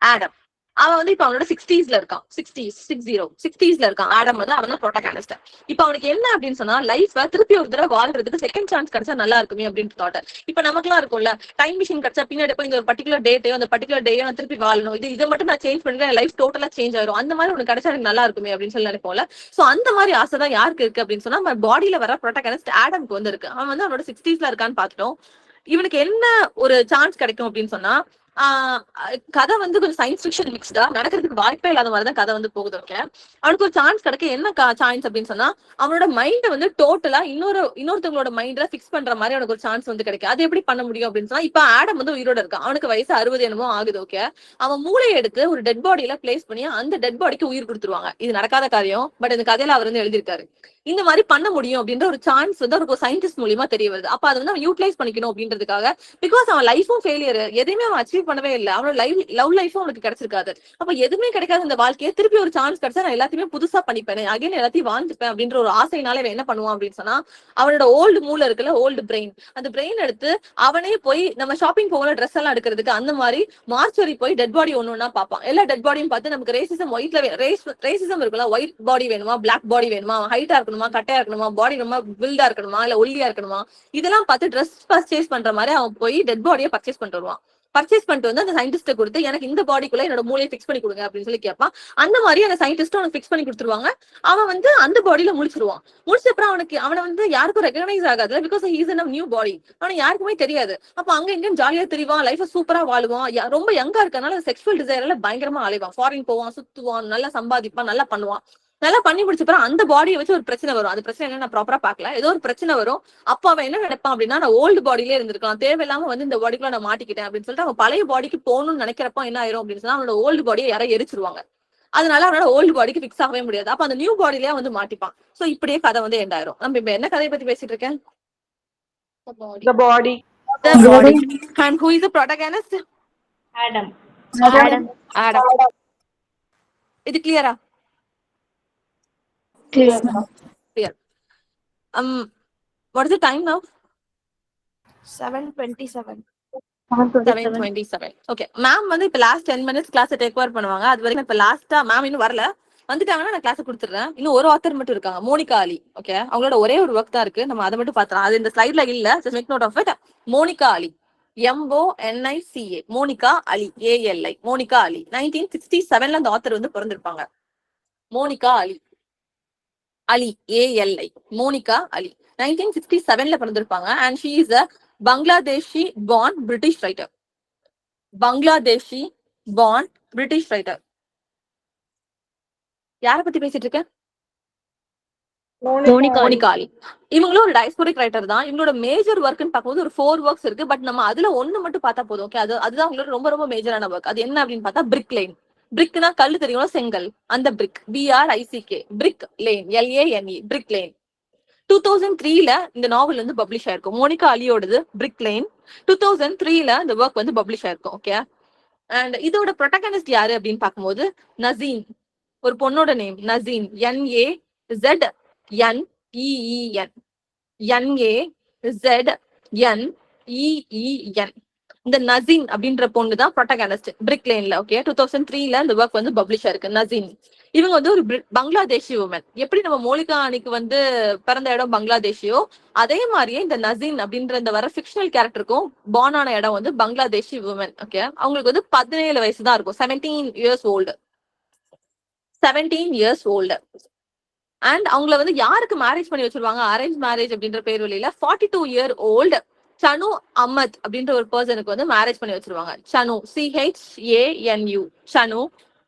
Adam அவன் வந்து இப்ப அவனோட 60sல இருக்கான். 60sல இருக்கான். ஆடம் வந்து அவன் தான் ப்ரோட்டகனிஸ்ட். இப்ப அவனுக்கு என்ன அப்படின்னு சொன்னா லைஃப் திருப்பி ஒரு தடவை வாழ்றதுக்கு செகண்ட் சான்ஸ் கிடைச்சா நல்லா இருக்குமே அப்படின்னு தாட். இப்ப நமக்குலாம் இருக்கும்ல, டைம் மிஷின் கிடைச்சா பின்னாடி போய் இந்த ஒரு பர்டிகுலர் டேட்டையோ அந்த பர்டிகுலர் டேயோ நான் திருப்பி வாழணும், இதை மட்டும் நான் சேஞ்ச் பண்ணிட்டு லைஃப் டோட்டலா சேஞ்ச் ஆயிரும், அந்த மாதிரி உனக்கு கிடைச்சா எனக்கு நல்லா இருக்குமே அப்படின்னு சொல்லி நினைப்போம்ல. சோ அந்த மாதிரி ஆசை தான் யாருக்கு இருக்கு அப்படின்னு சொன்னா நம்ம பாடியில வர ப்ரோட்டகனிஸ்ட் ஆடம்க்கு வந்து இருக்கு. அவன் வந்து அவனோட 60sல இருக்கான்னு பாத்துட்டோம். இவனுக்கு என்ன ஒரு சான்ஸ் கிடைக்கும் அப்படின்னு சொன்னா கதை வந்து கொஞ்சம் சயின்ஸ் ஃபிக்ஷன் மிக்ஸ்டா நடக்கிறதுக்கு வாய்ப்பே இல்லாத மாதிரிதான் கதை வந்து போகுது, ஓகே? அவனுக்கு ஒரு சான்ஸ் கிடைக்க என்ன சான்ஸ் அப்படின்னு சொன்னா அவனோட மைண்ட் வந்து டோட்டலா இன்னொருத்தவங்களோட மைண்ட்ல பிக்ஸ் பண்ற மாதிரி அவனுக்கு ஒரு சான்ஸ் வந்து கிடைக்கும். அது எப்படி பண்ண முடியும் அப்படின்னு சொன்னா இப்ப ஆடம் வந்து உயிரோட இருக்கான். அவனுக்கு வயசு 60 என்னமோ ஆகுது, ஓகே? அவன் மூளையை எடுத்து ஒரு டெட் பாடியில பிளேஸ் பண்ணி அந்த டெட் பாடிக்கு உயிர் கொடுத்துருவாங்க. இது நடக்காத காரியம், பட் இந்த கதையில அவர் வந்து எழுதியிருக்காரு. இந்த மாதிரி பண்ண முடியும் அப்படின்ற ஒரு சான்ஸ் வந்து அவருக்கு சயின்டிஸ்ட் மூலியமா தெரிய வருது. அப்ப அதை வந்து அவன் யூட்டிலைஸ் பண்ணிக்கணும் அப்படின்றதுக்காக, பிகாஸ் அவன் லைஃபும் ஃபெயிலியர், எதையுமே அவன் அச்சீவ் பண்ணவே இல்லை. அவனோட லவ் லைஃபும் அவனுக்கு கிடைச்சிருக்காது. அப்ப எதுவுமே கிடைக்காத இந்த வாழ்க்கையை திருப்பி ஒரு சான்ஸ் கிடைச்சா நான் எல்லாத்தையுமே புதுசா பண்ணிப்பேன், அகைன் எல்லாத்தையும் வாழ்ந்துப்பேன் அப்படின்ற ஒரு ஆசையினால இவன் என்ன பண்ணுவான் அப்படின்னு சொன்னா அவனோட ஓல்டு மூளை இருக்குல்ல, ஓல்டு பிரெயின், அந்த பிரெயின் எடுத்து அவனே போய் நம்ம ஷாப்பிங் போகல ட்ரெஸ் எல்லாம் எடுக்கிறதுக்கு அந்த மாதிரி மார்ச்சரி போய் டெட் பாடி ஒண்ணு பாப்பான். எல்லா டெட் பாடியும் பார்த்து நமக்கு ரேசிசம் இருக்குல்ல, ஒயிட் பாடி வேணுமா, பிளாக் பாடி வேணுமா, ஹைட்டா இருக்கணுமா, கட்டையா இருக்கணுமா, பாடி ரொம்ப பில்டா இருக்கணுமா, இல்ல ஒல்லியா இருக்கணுமா, இதெல்லாம் பார்த்து ட்ரெஸ் பர்ச்சேஸ் பண்ற மாதிரி அவன் போய் டெட் பாடியை பர்ச்சேஸ் பண்ணிட்டு வருவான். பர்ச்சேஸ் பண்ணிட்டு வந்து அந்த சயின்டிஸ்ட கொடுத்து எனக்கு இந்த பாடிக்குள்ள என்னோட மூளையை பிக்ஸ் பண்ணி கொடுங்க அப்படின்னு சொல்லி கேட்பான். அந்த மாதிரி அந்த சயின்டிஸ்டும் அவனுக்கு பிக்ஸ் பண்ணி கொடுத்துருவாங்க. அவன் வந்து அந்த பாடியில முடிச்சிருவான். முடிச்ச அப்புறம் அவனை வந்து யாருக்கும் ரெகனைஸ் ஆகாது, because he is in a new பாடி. அவனுக்கு யாருக்குமே தெரியாது. அப்ப அங்க எங்கேயும் ஜாலியா தெரிவான், லைஃப் சூப்பரா வாழுவான். ரொம்ப யங்கா இருக்கனால செக்ஷுவல் டிசைர்ல பயங்கரமா அலைவான், ஃபாரின் போவான், சுத்துவான், நல்லா சம்பாதிப்பான், நல்லா பண்ணுவான். நல்லா பண்ணி முடிச்சப்பறம் அந்த பாடியை வச்சு ஒரு பிரச்சனை வரும். அது பிரச்சனை என்ன நான் ப்ராப்பரா பாக்கல, ஏதோ ஒரு பிரச்சனை வரும். அப்ப அவன் என்ன நினைப்பான் அப்படின்னா நான் ஓல்டு பாடியிலே இருந்திருக்கலாம், தேவையில்லாம வந்து இந்த பாடிக்குள்ள நான் மாட்டிக்கிட்டேன் அப்படின்னு சொல்லிட்டு அவன் பழைய பாடிக்கு போகணும்னு நினைக்கிறப்ப என்ன ஆயிரும் அப்படின்னு சொன்னா அவனோட ஓல்டு பாடியை யாரை எரிச்சிருவாங்க. அதனால அவனால ஓல்டு பாடிக்கு ஃபிக்ஸ் ஆகவே முடியாது. அப்ப அந்த நியூ பாடிலேயே வந்து மாட்டிப்பான். சோ இப்படியே கதை வந்து எண்ட் ஆயிரும். நம்ம இப்ப என்ன கதையை பத்தி பேசிட்டு இருக்கேன்? The body. The body. And who is the protagonist? Adam. Adam. இது கிளியரா? Clear. What is the time now? 7:27. 7:27. Okay ma'am வந்து இப்ப last 10 minutes class take over பண்ணுவாங்க. அது வரைக்கும் இப்ப லாஸ்டா மேம் இன்னும் வரல, வந்துட்டாங்கன்னா நான் கிளாஸ் கொடுத்துறேன். இன்னும் ஒரு ஆத்தர் மட்டும் இருக்காங்க, மோனிகா அலி. ஓகே அவங்களோட ஒரே ஒரு ஒர்க் தான் இருக்கு, நம்ம அதை மட்டும் பாத்துறோம். அது இந்த ஸ்லைட்ல இல்ல, just make note of it. Monica Ali, MONICA, Monica Ali, ALI, Monica Ali. 1967 அந்த ஆத்தர் வந்து பிறந்திருப்பாங்க. Monica Ali, Ali ALI, Monica Ali 1967 பிறந்திருப்பாங்க. And she is a Bangladeshi born British writer. Bangladeshi born British writer. யார பத்தி பேசிட்டு இருக்கேன்? மோனிகா அலி. இவங்களும் ஒரு டயஸ்போரிக் ரைட்டர் தான். இவங்களோட மேஜர் ஒர்க்னு பார்க்கும்போது ஒரு 4 ஒர்க்ஸ் இருக்கு. பட் நம்ம அதுல ஒண்ணு மட்டும் பார்த்தா போதும். ஓகே அதுதான் அவங்களோட ரொம்ப ரொம்ப மேஜரான ஒர்க். அது என்ன அப்படின்னு பார்த்தா பிரிக் லைன். பிரிக்னா கல்லு தெரியும், செங்கல், அந்த பிரிக், BRICK, பிரிக் லேன், LANE, பிரிக் லேன். 2003ல இந்த நாவல் வந்து பப்ளிஷ் ஆயிருக்கும். மோனிகா அலியோடது பிரிக் லைன். 2003ல இந்த ஒர்க் வந்து பப்ளிஷ் ஆயிருக்கும். ஓகே அண்ட் இதோட ப்ரொட்டகனிஸ்ட் யாரு அப்படின்னு பார்க்கும்போது நசீன், ஒரு பொண்ணோட நேம் நசீன், NAZNEEN, NAZNEEN. இந்த நசீன் அப்படின்ற பொண்ணு தான் ப்ரொட்டகனிஸ்ட் பிரிக் லைன்ல. ஓகே 2003ல இந்த ஒர்க் வந்து பப்ளிஷ் ஆயிருக்கு. நசீன் இவங்க வந்து ஒரு பங்களாதேஷி உமன். எப்படி நம்ம மோனிகா அலிக்கு வந்து பிறந்த இடம் பங்களாதேஷியோ, அதே மாதிரியே இந்த நசீன் அப்படின்ற இந்த வர ஃபிக்ஷனல் கேரக்டருக்கும் பார்ன் ஆன இடம் வந்து பங்களாதேஷி உமன். ஓகே அவங்களுக்கு வந்து 17 வயசு தான் இருக்கும். 17 years old. அண்ட் அவங்கள வந்து யாருக்கு மேரேஜ் பண்ணி வச்சிருவாங்க, அரேஞ்ச் மேரேஜ் அப்படின்ற பேர் வழியில 42-year-old சனு அஹ்மத் அப்படின்ற ஒரு பர்சனுக்கு வந்து மேரேஜ் பண்ணி வச்சிருவாங்க. Chanu, CHANU, Chanu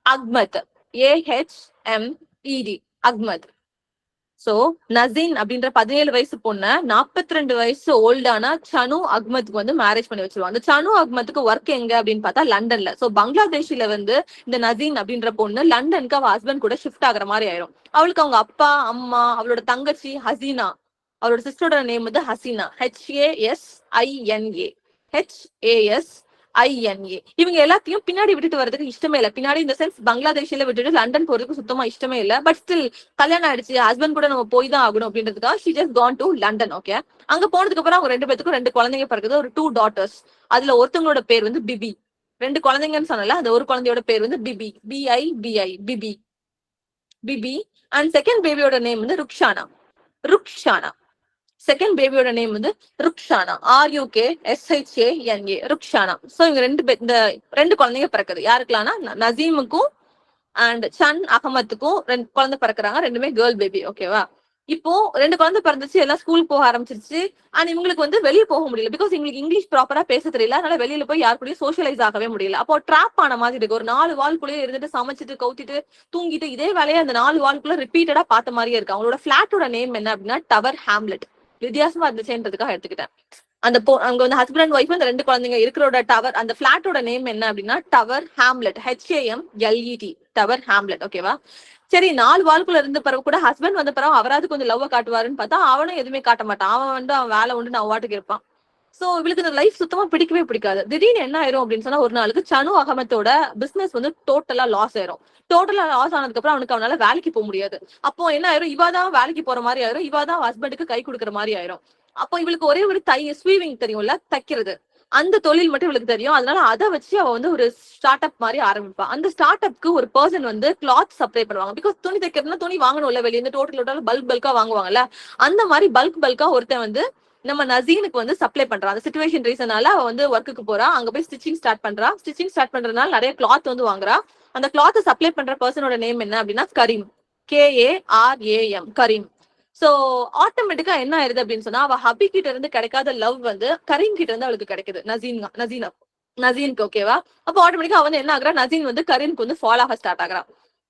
Ahmed, AHMED, Ahmed. So Nazneen அப்படின்ற 17 வயசு பொண்ண 42 வயசு ஓல்டான சனு அஹ்மத்துக்கு வந்து மேரேஜ் பண்ணி வச்சிருவாங்க. அந்த சனு அஹ்மத்துக்கு ஒர்க் எங்க அப்படின்னு பார்த்தா லண்டன்ல. சோ பங்களாதேஷ்ல வந்து இந்த நசீன் அப்படின்ற பொண்ணு லண்டனுக்கு அவ ஹஸ்பண்ட் கூட ஷிஃப்ட் ஆகுற மாதிரி ஆயிரும். அவளுக்கு அவங்க அப்பா அம்மா, அவளோட தங்கச்சி ஹசீனா, அவளோட சிஸ்டரோட நேம் வந்து ஹசீனா, HASINA, இவங்க எல்லாத்தையும் பின்னாடி விட்டுட்டு வரதுக்கு இஷ்டமே இல்ல. பின்னாடி இந்த சென்ஸ் பங்களாதேஷ்ல விட்டுட்டு லண்டன் போறதுக்கு சுத்தமா இஷ்டமே இல்ல. பட் ஸ்டில் கல்யாணம் ஆயிடுச்சு, ஹஸ்பண்ட் கூட நம்ம போய் தான் ஆகணும் அப்படின்றதுக்காக she just gone to London. Okay அங்க போனதுக்கு அப்புறம் அவங்க 2 பேத்துக்கும் 2 குழந்தைங்க பிறகுது, ஒரு 2 daughters. அதுல ஒருத்தவங்களோட பேர் வந்து பிபி. 2 குழந்தைங்கன்னு சொன்னல, அந்த ஒரு குழந்தையோட பேர் வந்து பிபி, பிபி. அண்ட் செகண்ட் பேபியோட நேம் வந்து ருக்ஷானா. செகண்ட் பேபியோட நேம் வந்து ருக்ஷானா, RUKSHANA, ருக்ஷானா. சோ இவங்க இந்த 2 குழந்தைங்க பிறக்குது. யாருக்கெல்லாம்னா நசீமுக்கும் அண்ட் சன் அகமத்துக்கும் 2 குழந்தை பிறக்குறாங்க. 2மே கேர்ள் பேபி. ஓகேவா இப்போ 2 குழந்தை பிறந்துச்சு, எல்லாம் ஸ்கூல் போக ஆரம்பிச்சிருச்சு. அண்ட் இவங்களுக்கு வந்து வெளியே போக முடியல, பிகாஸ் இவங்களுக்கு இங்கிலீஷ் ப்ராப்பரா பேச தெரியல. அதனால வெளியில போய் யாரு கூடயும் சோஷியலைஸ் ஆகவே முடியல. அப்போ ட்ராப் ஆன மாதிரி இருக்கு. ஒரு 4 வால்குள்ளேயே இருந்துட்டு சமைச்சிட்டு கவுத்திட்டு தூங்கிட்டு இதே வேலையை அந்த 4 வால்குள்ள ரிப்பீட்டடா பார்த்த மாதிரியே இருக்கு. அவங்களோட பிளாட்டோட நேம் என்ன அப்படின்னா டவர் ஹேம்லெட். வித்தியாசமா இருந்துச்சுன்றதுக்காக எடுத்துக்கிட்டேன். அங்க வந்து ஹஸ்பண்ட் அண்ட் ஒய்ஃப் அந்த 2 குழந்தைங்க இருக்கிறோட டவர், அந்த பிளாட்டோட நேம் என்ன அப்படின்னா tower Hamlet, HAMLET, tower Hamlet. ஓகேவா சரி 4 வால்குள்ள இருந்த பிறகு கூட ஹஸ்பண்ட் வந்த பிறகு அவராது கொஞ்சம் லவ் காட்டுவாருன்னு பார்த்தா அவனும் எதுவுமே காட்ட மாட்டான். அவன் வேலை உண்டு நான் வாட்டுக்கு இருப்பான். சோ இவளுக்கு இந்த லைஃப் சுத்தமா பிடிக்கவே பிடிக்காது. திடீர்னு என்ன ஆயிரும் அப்படின்னு சொன்னா, ஒரு நாளுக்கு சனு அகமத்தோட பிசினஸ் வந்து டோட்டலா லாஸ் ஆயிரும். டோட்டலா லாஸ் ஆனதுக்கு அப்புறம் அவனால வேலைக்கு போக முடியாது. அப்போ என்ன ஆயிரும், இவாதான் வேலைக்கு போற மாதிரி ஆயிரும், இவாதான் ஹஸ்பண்டுக்கு கை கொடுக்குற மாதிரி ஆயிரும். அப்போ இவளுக்கு ஒரே ஒரு ஸ்வீவிங் தெரியும்ல, தைக்கிறது, அந்த தொழில் மட்டும் இவளுக்கு தெரியும். அதனால அதை வச்சு அவ வந்து ஒரு ஸ்டார்ட் அப் மாதிரி ஆரம்பிப்பா. அந்த ஸ்டார்ட் அப்க்கு ஒரு பர்சன் வந்து கிளாத் சப்ளை பண்ணுவாங்க. பிகாஸ் துணி தைக்கிறதுனா துணி வாங்கணும்ல, வெளியே இருந்து டோட்டல் பல்கா வாங்குவாங்கல்ல. அந்த மாதிரி பல்கா ஒருத்தன் வந்து நம்ம நசீனுக்கு வந்து சப்ளை பண்றான். அந்த சிச்சுவேஷன் ரீசனால அவ வந்து ஒர்க்குக்கு போறா. அங்க போய் ஸ்டிச்சிங் ஸ்டார்ட் பண்றதுனால நிறைய கிளாத் வந்து வாங்குறா. அந்த கிளாத் சப்ளை பண்ற பர்சனோட நேம் என்ன அப்படின்னா கரீம், KARAM, கரீம். சோ ஆட்டோமேட்டிக்கா என்ன ஆயிருது அப்படின்னு சொன்னா, அவ ஹபி கிட்ட இருந்து கிடைக்காத லவ் வந்து கரீம் கிட்ட இருந்து அவளுக்கு கிடைக்குது, நசீனுக்கு. ஓகேவா அப்போ ஆட்டோமேட்டிக்கா அவன் வந்து என்ன ஆகுறா, நசீன் வந்து கரீமுக்கு வந்து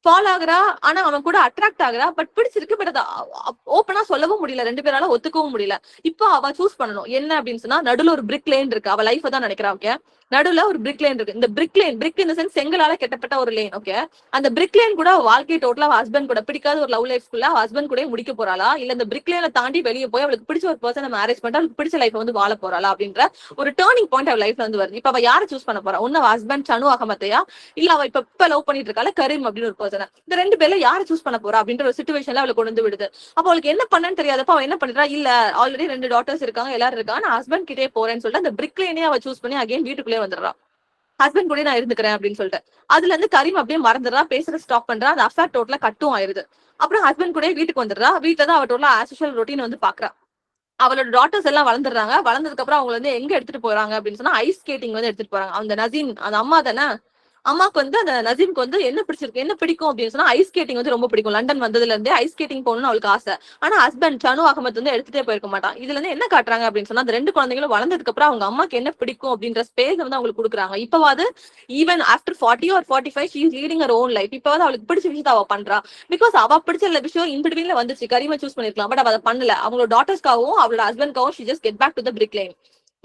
ஃபாலோ ஆகுறா. ஆனா அவன் கூட அட்ராக்ட் ஆகுறா. பட் பிடிச்சிருக்கு, பட் அதை ஓப்பனா சொல்லவும் முடியல, 2 பேரால ஒத்துக்கவும் முடியல. இப்போ அவ சூஸ் பண்ணணும் என்ன அப்படின்னு சொன்னா, நடுல ஒரு பிரிக் லேன் இருக்கு, அவ லைஃப் தான் நினைக்கிறா. ஓகே நடுவுல ஒரு பிரிக் லைன் இருக்கு. இந்த பிரிக் இந்த சென்ஸ் செங்கலால கட்டப்பட்ட ஒரு லைன். ஓகே, அந்த பிரிக் லைன் கூட வாழ்க்கை டோட்டலா ஹஸ்பண்ட் கூட பிடிக்காத ஒரு லவ் லைஃப்குள்ள ஹஸ்பண்ட் கூட முடிக்க போறாளா, இல்ல இந்த பிரிக் லைனை தாண்டி வெளியே போய் அவளுக்கு பிடிச்ச ஒரு பர்சனை மேரேஜ் பண்ணிட்டு அவளுக்கு பிடிச்ச லைஃப் வந்து வாழ போறாளா அப்படின்ற ஒரு டேர்னிங் பாயிண்ட் அவள் லைஃப்ல வந்து வருது. இப்ப அவ யாரை சூஸ் பண்ண போறா? ஒன்னு ஹஸ்பண்ட் சனு அகமத்தையா, இல்ல அவ இப்ப லவ் பண்ணிட்டு இருக்கால கரீம் அப்படின்னு ஒரு பர்சனை. இந்த ரெண்டு பேர்ல யாரை சூஸ் பண்ண போறா அப்படின்ற ஒரு சிச்சுவேஷன்ல அவளுக்கு கொண்டு வந்து விடுது. அப்ப அவளுக்கு என்ன பண்ணன்னு தெரியாதப்ப அவ என்ன பண்றா, இல்ல ஆல்ரெடி 2 டாட்டர்ஸ் இருக்காங்க, எல்லாரும் இருக்காங்க, நான் ஹஸ்பண்ட் கிட்டே போறேன்னு சொல்லிட்டு அந்த பிரிக் லைனே அவ சூஸ் பண்ணி அகைன் வீட்டுக்குள்ளே வந்துடுறா. ஹஸ்பண்ட் கூட நான் இருந்துக்கிறேன் அப்படின்னு சொல்லிட்டு அதுல இருந்து கரீம் அப்படியே மறந்துடுறா, பேசுற ஸ்டாப் பண்றா, அந்த அஃபேர் டோட்டலா கட்டும் ஆயிருது. அப்புறம் ஹஸ்பண்ட் கூட வீட்டுக்கு வந்துடுறா. வீட்டுல தான் அவ டோட்டலா ஆஸ் யூசுவல் ரொட்டீன் வந்து பாக்குறா. அவளோட டாட்டர்ஸ் எல்லாம் வளர்ந்துடுறாங்க. வளர்ந்ததுக்கு அப்புறம் அவங்க வந்து எங்க எடுத்துட்டு போறாங்க அப்படின்னு சொன்னா ஐஸ் ஸ்கேட்டிங் வந்து எடுத்துட்டு போறாங்க. அந்த நசீம் அந்த அம்மா தானே, அம்மாக்கு வந்து அந்த நசீம்க்கு வந்து என்ன பிடிச்சிருக்கு, என்ன பிடிக்கும் அப்படின்னு சொன்னா ஐஸ் ஸ்கேட்டிங் வந்து ரொம்ப பிடிக்கும். லண்டன் வந்ததுல இருந்தே ஐஸ் ஸ்கேட்டிங் போகணும்னு அவளுக்கு ஆசை. ஆனா ஹஸ்பண்ட் சனு அகமத் வந்து எடுத்துட்டே போயிருக்க மாட்டான். இதுல இருந்து என்ன காட்டுறாங்க அப்படின்னு சொன்னா, அந்த 2 குழந்தைகளும் வளர்ந்ததுக்கு அப்புறம் அவங்க அம்மாக்கு என்ன பிடிக்கும் அப்படின்ற ஸ்பேஸ் வந்து அவங்களுக்கு கொடுக்குறாங்க. இப்பவாது even after 40 or 45 she is leading her own life. இப்பவாது அவளுக்கு பிடிச்ச விஷயத்தை அவ பண்றா. பிகாஸ் அவ பிடிச்ச விஷயம் இன்பிட்வீன்ல வந்துச்சு. கரீமை சூஸ் பண்ணிருக்கலாம், பட் அவ அதை பண்ணல. அவங்களோட டாட்டர்ஸ்க்காகவும் அவளோட ஹஸ்பண்ட்காகவும் she just get back to the brick lane.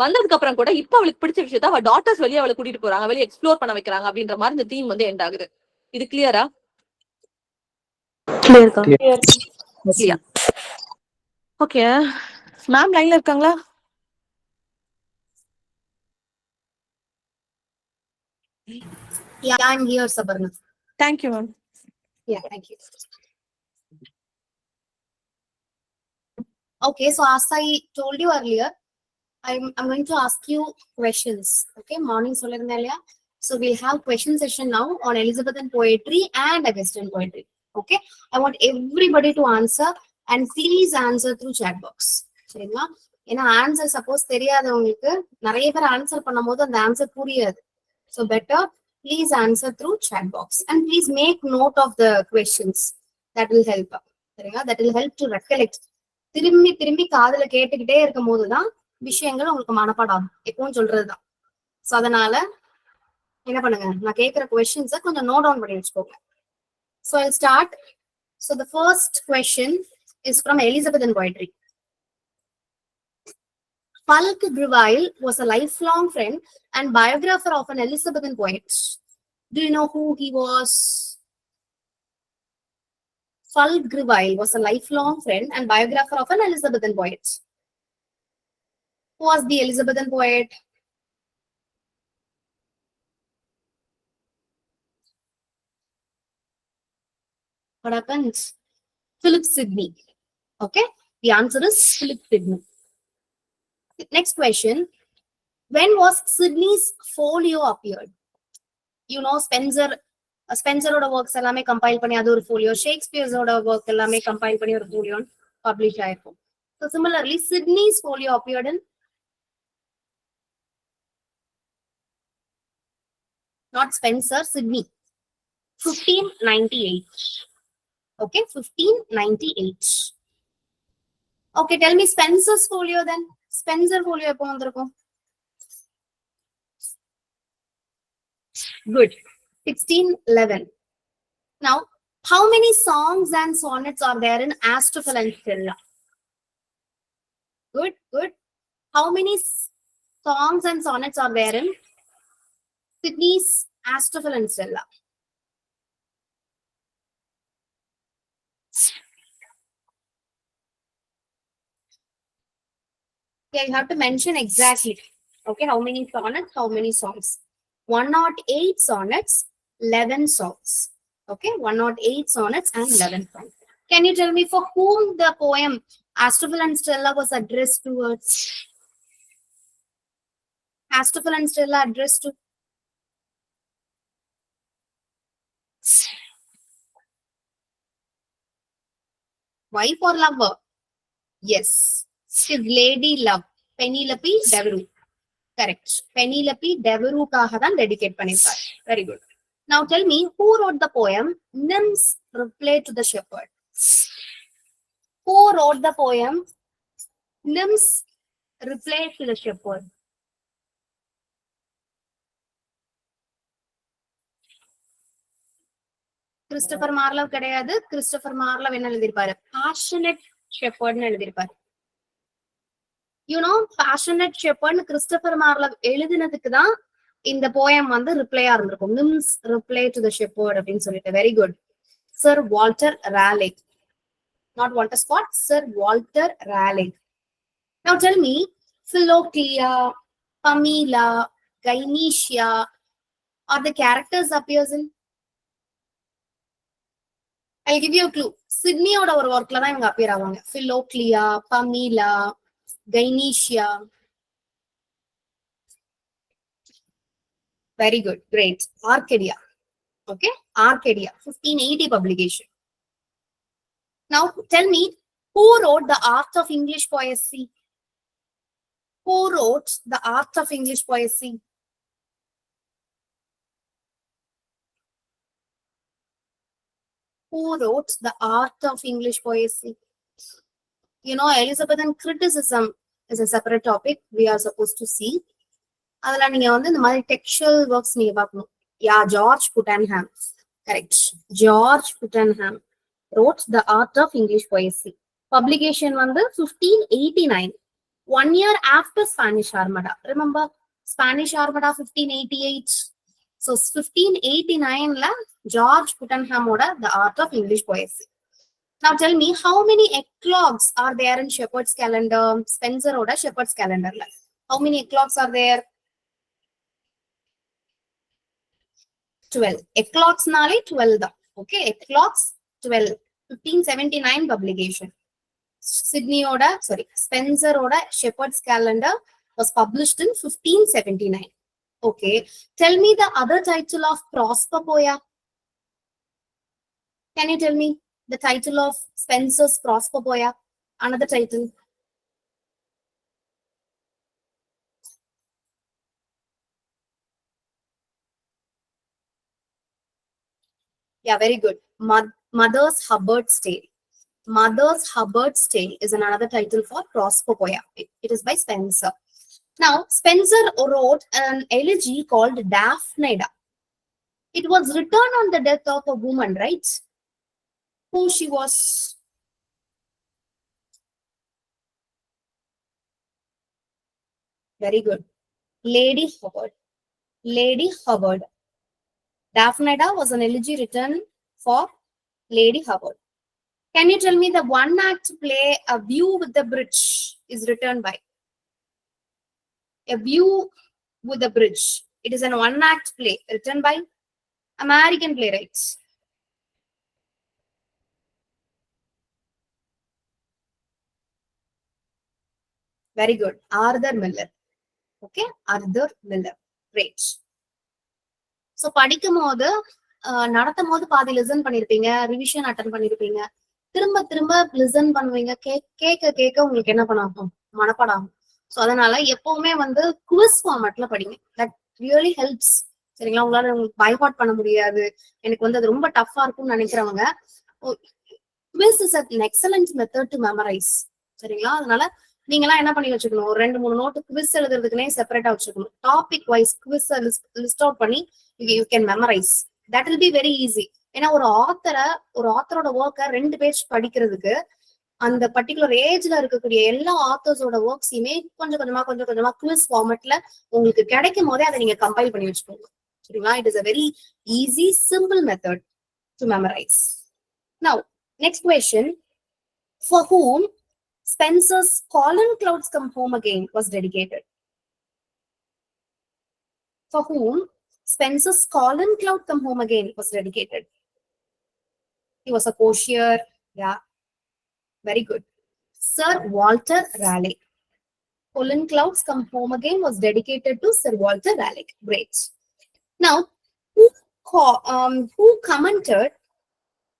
வந்ததுக்கு அப்புறம் கூட இப்ப அவளுக்கு பிடிச்ச விஷயத்த அவ டாட்டர்ஸ் வெளியே அவளை கூட்டிட்டு போறாங்க, வெளியே எக்ஸ்ப்ளோர் பண்ண வைக்கிறாங்க அப்படின்ற மாதிரி இந்த தீம் வந்து எண்ட் ஆகுது. இது கிளியரா? Clear. ஓகே மேம், லைன்ல இருக்காங்களா? Yeah, I'm here, Sabarna. Thank you ma'am. Yeah, thank you. Okay, so as I told you earlier, I'm going to ask you questions. Okay, morning solarnalia. So we'll have question session now on Elizabethan poetry and Augustan poetry. Okay, I want everybody to answer and please answer through chat box. சரிங்களா? ஏன்னா answer suppose தெரியாதவங்களுக்கு நிறைய பேர் answer பண்ணும்போது அந்த answer புரியாது. So better please answer through chat box and please make note of the questions. That will help. சரிங்களா? That will help to recollect. திரும்பி திரும்பி காதுல கேட்டுக்கிட்டே இருக்கும் போதுதான் விஷயங்கள் உங்களுக்கு மனப்பாடம் எப்பவும் சொல்றதுதான். சோ அதனால என்ன பண்ணுங்க, நான் கேட்கிற கொஸ்டின்ஸை கொஞ்சம் நோட் டவுன் பண்ணி வச்சுக்கோங்க. So I'll start. So the first question is from Elizabethan poetry. Falk Greville was a lifelong friend and biographer of an Elizabethan poet. Do you know who he was? Falk Greville was a lifelong friend and biographer of an Elizabethan poet. Who was the Elizabethan poet? What happened? Philip Sidney. Okay, the answer is Philip Sidney. Next question. When was Sidney's folio appeared? You know, Spencer-oda works எல்லாமே compile பண்ணி அது ஒரு folio, Shakespeare's-oda work எல்லாமே compile பண்ணி ஒரு folio publish ஆயிருக்கும். So similarly, Sidney's folio appeared in not Spencer, Sidney. 1598. Okay, 1598. Okay, tell me Spencer's folio then. Spencer folio எப்போ வந்திருக்கும்? Good. 1611. Now, how many songs and sonnets are there in Astrophel and Stella? Good, good. How many songs and sonnets are there in Sidney's Astrophel and Stella? Yeah, you have to mention exactly. Okay, how many sonnets, how many songs? 108 sonnets, 11 songs. Okay, 108 sonnets and 11 songs. Can you tell me for whom the poem Astrophel and Stella was addressed towards? Astrophel and Stella addressed to wife or lover? Yes, his lady love, Penelope Devereux. Correct. Penelope Devereux-காக தான் dedicate பண்ணிருப்பார். Very good. Now tell me, who wrote the poem Nymph's Reply to the Shepherd? Who wrote the poem Nymph's Reply to the Shepherd? Christopher Marlowe கிடையாது. Christopher மார்லவ் என்ன எழுதியிருப்பாரு? Passionate Shepherd எழுதியிருப்பாரு. You know, Passionate Shepherd Christopher Marlowe எழுதினதுக்கு தான் இந்த poem வந்து ரிப்ளையா இருந்திருக்கும். Nymph's reply to the shepherd அப்படின்னு சொல்லிட்டு. Very good. Sir Walter Raleigh. Not Walter Scott, Sir Walter Raleigh. Now tell me, Philoclea, Pamela, Gynecia are the characters appears in? I'll give you a clue. Sydney oda ஒரு workல தான் இவங்க appear ஆவாங்க. Philoclea, Pamela, Gynecia. Very good, great. Arcadia. Okay, Arcadia, 1580 publication. Now tell me, who wrote the Art of English Poesy? Who wrote the Art of English Poesy? Who wrote the Art of English Poesy? You know, Elizabethan criticism is a separate topic we are supposed to see. அதுல நீங்க வந்து இந்த மாதிரி textual works நீங்க பார்க்கணும். Yeah, George Puttenham. Correct. George Puttenham wrote the Art of English Poesy. Publication வந்து 1589. 1 year after Spanish Armada. Remember, Spanish Armada 1588. So 1589 la George Puttenham oda The Art of English Poesy. Now tell me, how many eclogues are there in Shepherd's Calendar? Spencer oda Shepherd's Calendar la. How many eclogues are there? 12. Eclogues nale 12 da. Okay, eclogues 12. 1579 publication. Spencer oda Shepherd's Calendar was published in 1579. Okay, tell me the other title of Prosperpoia. Can you tell me the title of Spencer's Prosperpoia? Another title. Yeah, very good. Mother's Hubbard's Tale. Mother's Hubbard's Tale is another title for Prosperpoia. It is by Spencer. Now, Spencer wrote an elegy called Daphnida. It was written on the death of a woman, right? Who she was? Very good. Lady Hubbard. Lady Hubbard. Daphnida was an elegy written for Lady Hubbard. Can you tell me the one-act play A View with the Bridge is written by? A View with the Bridge. It is an one-act play written by American playwrights. Very good. Arthur Miller. Okay, Arthur Miller. Great. So படிக்கும் போது நடத்தும் போது பாதி listen பண்ணிருப்பீங்க, revision attend பண்ணிருப்பீங்க, திரும்ப திரும்ப listen பண்ணுவீங்க, கேட்க கேட்க உங்களுக்கு என்ன பண்ணாகும், மனப்பாடம். ஸோ அதனால எப்பவுமே வந்து குவிஸ் ஃபார்மேட்ல படிங்க. That really helps. சரிங்களா? உங்களால உங்களுக்கு பைஹார்ட் பண்ண முடியாது, எனக்கு வந்து அது ரொம்ப டஃபா இருக்கும்னு நினைக்கிறவங்க, quiz is an excellent method to memorize. சரிங்களா? அதனால நீங்களாம் என்ன பண்ணி வச்சுக்கணும், ஒரு 2-3 நோட்டு குவிஸ் எழுதுறதுக்குனே செப்பரேட்டா வச்சுக்கணும். Topic wise quiz list out பண்ணி you can memorise. That will be very easy. ஏன்னா ஒரு ஆத்தரோட ஒர்க்கை 2 பேஜ் படிக்கிறதுக்கு அந்த பர்டிகுலர் ஏஜ்ல இருக்கக்கூடிய எல்லா ஆத்தர்ஸோட ஒர்க்ஸையுமே கொஞ்சம் கொஞ்சமா குவிஸ் ஃபார்மேட்ல உங்களுக்கு கிடைக்கும் போதே அதை நீங்க கம்பைல் பண்ணி வச்சுக்கோங்க. சரிங்களா? It is a very easy, simple method to memorize. Now, next question. For whom Spencer's Colin Clouds Come Home Again was dedicated? For whom Spencer's Colin Cloud Come Home Again was dedicated? He was a courtier. Yeah, very good. Sir Walter Raleigh. Colin Clouds Come Home Again was dedicated to Sir Walter Raleigh. Great. Now, who commented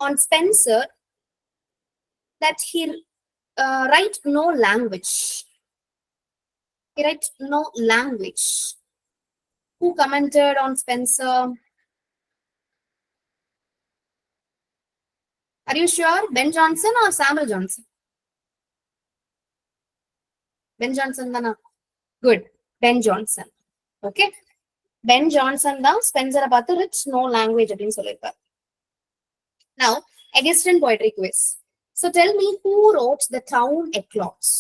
on Spencer that he write no language? He write no language. Who commented on Spencer? Are you sure? Ben Jonson or Samuel Johnson? Ben Jonson dana. Good. Ben Jonson. Okay. Ben Jonson da Spencer பார்த்து rich no language அப்படின்னு சொல்லிருப்பார். Now, Augustan poetry quiz. So tell me, who wrote the Town Eclogues?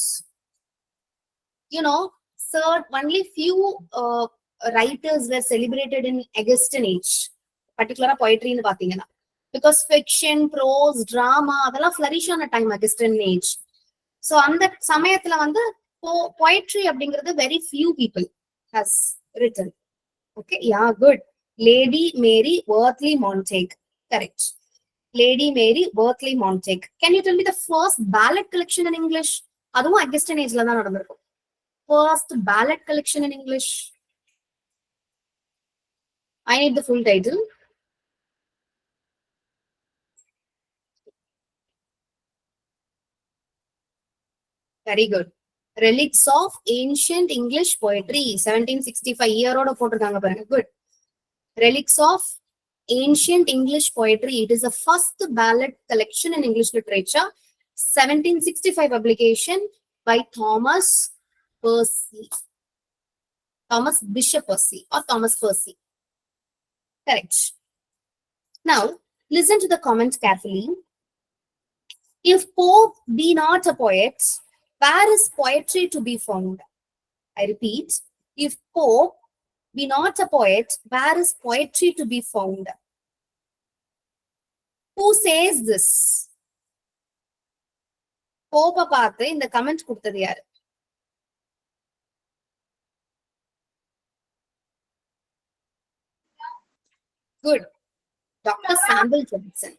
You know, sir, only few writers were celebrated in Augustan age, particular poetry in பாத்தீங்கன்னா, because fiction, prose, drama அதெல்லாம் flourish ஆன time Augustan age. So அந்த சமயத்துல வந்து poetry அப்படிங்கிறது very few people has written. Okay, yeah, good. Lady Mary Wortley Montague, correct. Lady Mary Wortley Montague. Can you tell me the first ballad collection in English? அதுவும் Augustan ageல தான் நடந்திருக்கும். First ballad collection in English. I need the full title. Very good. Relics of Ancient English Poetry, 1765 year old போட்டிருக்காங்க பாருங்க. Good. Relics of Ancient English Poetry. It is the first ballad collection in English literature. 1765 publication by Thomas Percy. Thomas Bishop Percy or Thomas Percy. Correct. Now, listen to the comment carefully. If Pope be not a poet, where is poetry to be found? I repeat, if Pope be not a poet, where is poetry to be found? Who says this? Pope பார்த்து இந்த comment கொடுத்தது யாரு? Good. Dr. Samuel Johnson.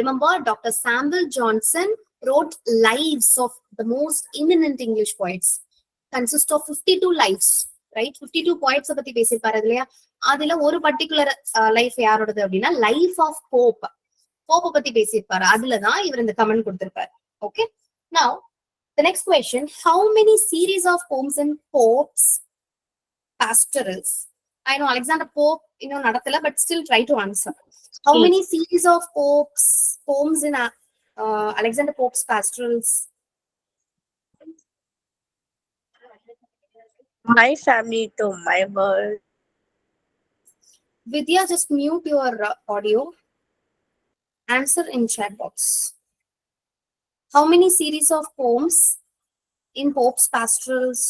Remember, Dr. Samuel Johnson wrote lives of the most eminent English poets. Consist of 52 lives, right? 52 poets பத்தி பேசியிருப்பாரு இல்லையா? அதுல ஒரு particular life யாரோடது அப்படின்னா life of Pope. போப்பை பத்தி பேசியிருப்பாரு. அதுலதான் இவர் இந்த கமெண்ட் கொடுத்திருப்பாரு. Okay. Now, the next question, how many series of poems in Pope's pastorals? I know Alexander Pope, நடத்தல, but still try to answer. How many series of poems in Alexander Pope's pastorals? My family to my world. Vidya, just mute your audio. Answer in chat box. How many series of poems in Pope's pastorals?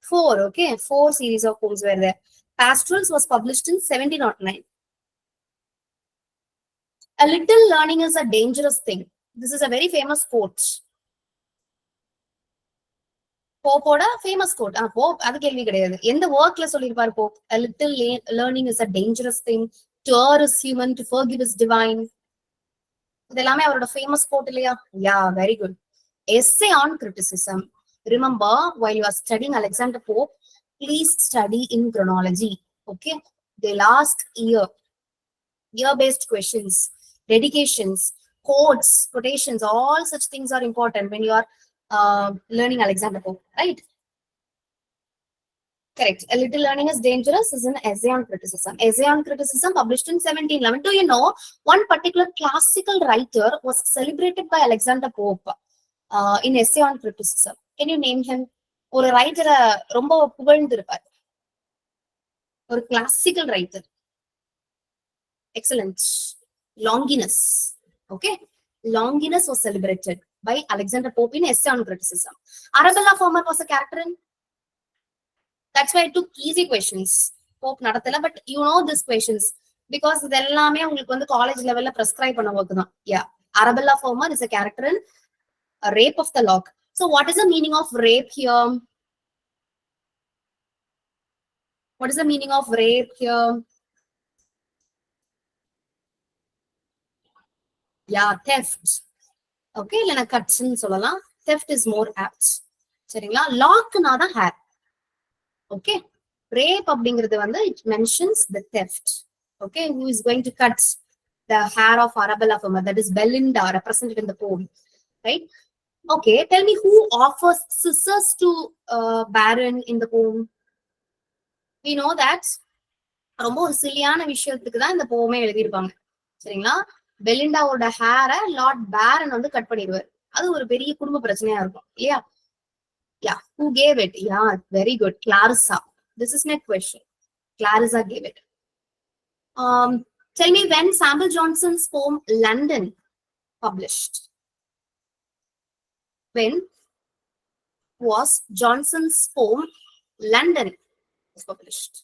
4, okay? 4 series of poems were there. Pastorals was published in 1709. A little learning is a dangerous thing. This is a very famous quote. Pope famous quote. Pope, அது கேள்வி கிடையாது. எந்த workல சொல்லிருப்பார் Pope? A little learning is a dangerous thing. To err is human, to forgive is divine. இதெல்லாமே அவரோட famous quote இல்லையா? Yeah, very good. Essay on criticism. Remember, while you are studying Alexander Pope, please study in chronology. Okay? The last year-based questions, dedications, quotes, quotations, all such things are important when you are learning Alexander Pope, right? Correct. A little learning is dangerous is an essay on criticism. Essay on criticism published in 1711. Do you know one particular classical writer was celebrated by Alexander Pope in essay on criticism? Can you name him? ஒரு ரைட்டரை ரொம்ப புகழ்ந்து இருப்பார். ஒரு classical writer. Excellent. Longinus. Okay. Longinus was celebrated by Alexander Pope in essay on criticism. Arabella Fermor was a character in. That's why I took easy questions. Pope நடத்தல, but you know these questions because இதெல்லாமே உங்களுக்கு வந்து college லெவல்ல prescribe பண்ண work தான். Yeah. Arabella Fermor is a character in A Rape of the Lock. So what is the meaning of rape here? What is the meaning of rape here? Yeah, theft. Okay, இல்லனா கட்ஸ்ன்னு சொல்லலாம். Theft is more apt. சரிங்களா? Lockனா தான் hair. Okay, rape அப்படிங்கிறது வந்து it mentions the theft. Okay, who is going to cut the hair of Arabella Fermor? That is Belinda, represented in the poem, right? Okay, tell me who offers scissors to Baron in the poem? We know that ரொம்ப ஒரு சிலியான விஷயத்துக்கு தான் இந்த போமே எழுதியிருப்பாங்க. சரிங்களா? பெலிண்டாவோட ஹேரை Lord பேரன் வந்து கட் பண்ணிடுவார். அது ஒரு பெரிய குடும்ப பிரச்சனையா இருக்கும் இல்லையா? Yeah, who gave it? Yeah, very good. Clarissa. This is my question. Clarissa gave it. Tell me when Samuel Johnson's poem London published? When was Johnson's poem London was published?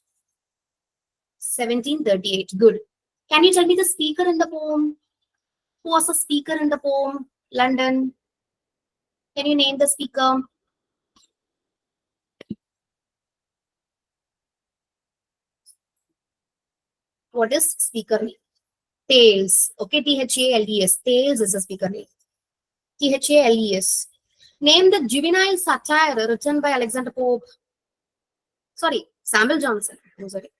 1738. Good. Can you tell me the speaker in the poem? Who was the speaker in the poem? London. Can you name the speaker? What is speaker name? Thales. Okay, Thales. Thales is the speaker name. Thales. Name the juvenile satire written by Alexander Pope. Sorry, Samuel Johnson. I'm sorry.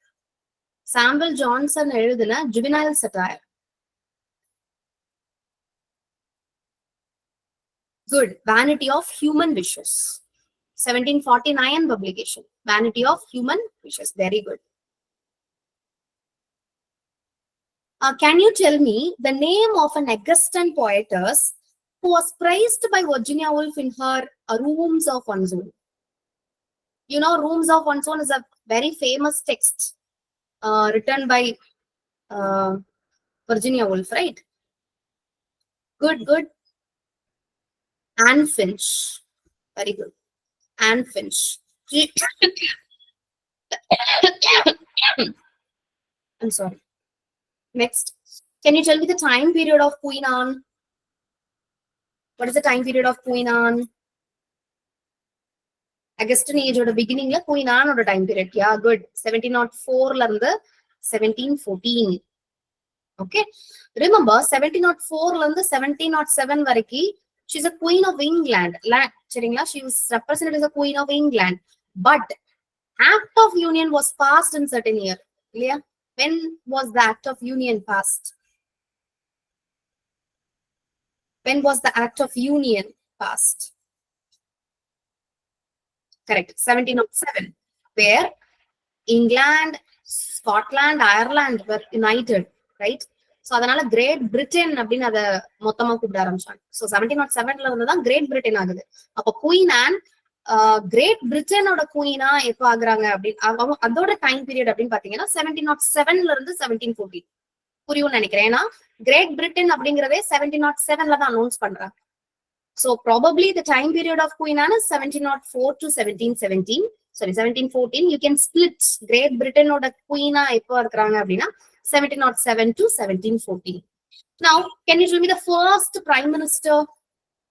Samuel Johnson எழுதின juvenile satire. Good. Vanity of Human Wishes. 1749 publication. Vanity of Human Wishes. Very good. Can you tell me the name of an Augustan poetess who was praised by Virginia Woolf in her Rooms of One's Own? You know, Rooms of One's Own is a very famous text written by Virginia Woolf, right? Good, good. Anne Finch. Very good. Anne Finch. I'm sorry. Next. Can you tell me the time period of Queen Anne? What is the time period of Queen Anne? Augustan age or the beginning la Queen Anne or the time period. Yeah, good. 1704 la irundhu 1714. Okay. Remember 1704 la irundhu 1707 variki she's a Queen of England. She was represented as a Queen of England. But Act of Union was passed in certain year. Clear? When was the Act of Union passed? When was the Act of Union passed? Correct. 1707. Where England, Scotland, Ireland were united. Right? So அதனால great Britain அப்படின்னு அதை மொத்தமா கூப்பிட ஆரம்பிச்சாங்க. So 1707 இருந்துதான் great Britain ஆகுது. அப்போ queen on great பிரிட்டனோட குயினா எப்ப ஆகுறாங்க அப்படின்னு அதோட டைம் பீரியட் அப்படின்னு பாத்தீங்கன்னா 1707 இருந்து 1714. புரியும்னு நினைக்கிறேன். ஏன்னா கிரேட் பிரிட்டன் அப்படிங்கறதே 1707 தான் அனௌன்ஸ் பண்றாங்க. So probably the time period of Queen Anne is 1704 to 1717. Sorry, 1714. You can split Great Britain oda Queen எப்போ இருக்கிறாங்க அப்படின்னா 1707 to 1714. Now, can you tell me the first Prime Minister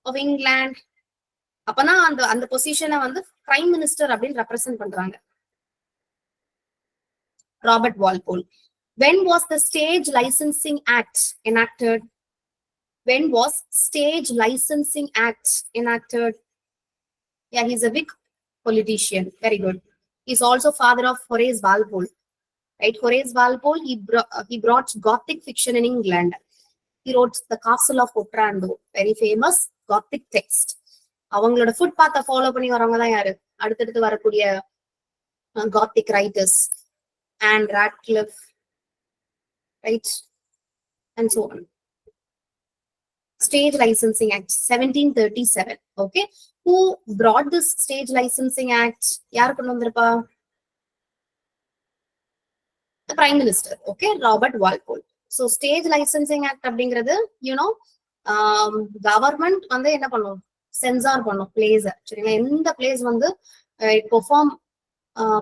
of England? அப்பனா அந்த பொசிஷனை வந்து Prime Minister அப்படின்னு represent பண்றாங்க. Robert Walpole. When was the Stage Licensing Act enacted? When was Stage Licensing Act enacted? Yeah, he's a big politician. Very good. He's also father of Horace Walpole. Right? Horace Walpole, he brought Gothic fiction in England. He wrote The Castle of Otranto, very famous Gothic text. அவங்களோட ஃபுட்பாத்தை follow பண்ணி வரவங்க தான் யாரு அடுத்தடுத்து வரக்கூடிய Gothic writers. Anne Radcliffe, right? And so on. Stage Licensing Act 1737. Okay, who brought this Stage Licensing Act? யார் கொண்டு வந்திருப்பா? The Prime Minister. Okay, Robert Walpole. So Stage Licensing Act அப்படிங்கிறது கவர்மெண்ட் வந்து என்ன பண்ணும், சென்சார் பண்ணும் பிளேஸ். சரிங்களா, எந்த பிளேஸ் வந்து பெர்ஃபார்ம்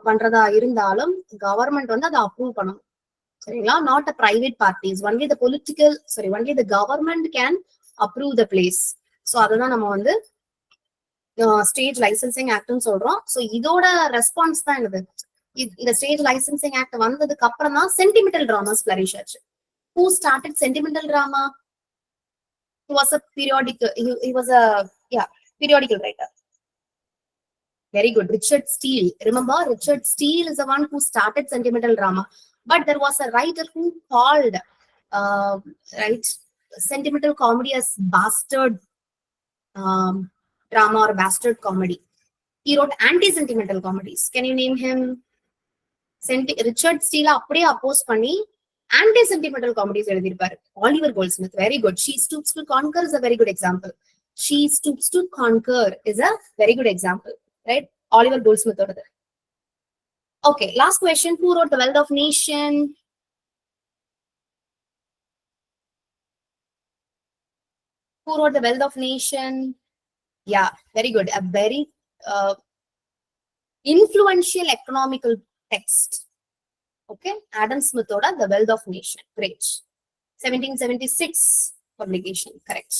பண்றதா இருந்தாலும் கவர்மெண்ட் வந்து அதை அப்ரூவ் பண்ணணும். சரிங்களா, not a private parties, only the political only the government can approve the place. So அதுதான் நம்ம வந்து ஸ்டேஜ் லைசன்சிங் ஆக்ட்னு சொல்றோம். ஸோ இதோட ரெஸ்பான்ஸ் தான் என்னது, இந்த ஸ்டேஜ் லைசன்சிங் ஆக்ட் வந்ததுக்கு அப்புறம் தான் சென்டிமெண்டல் டிராமாஸ் ஃபிளரிஷ் ஆச்சு. Who started sentimental drama? He was a periodical writer. Very good. Richard Steele. Remember, Richard Steele is the one who started sentimental drama. But there was a writer who called sentimental comedy as bastard drama or bastard comedy. He wrote anti-sentimental comedies. Can you name him? Richard Steele அப்படியே அப்போஸ் பண்ணி anti-sentimental comedies எழுதியிருப்பாரு. Oliver Goldsmith. Very good. She Stoops to Conquer is a very good example. She Stoops to Conquer is a very good example. Right? Oliver Goldsmith. Okay, last question. Who wrote The Wealth of Nation? Who wrote The Wealth of Nation? Yeah, very good. A very influential economical text. Okay, Adam Smith oda The Wealth of Nation. Great. 1776 publication. Correct.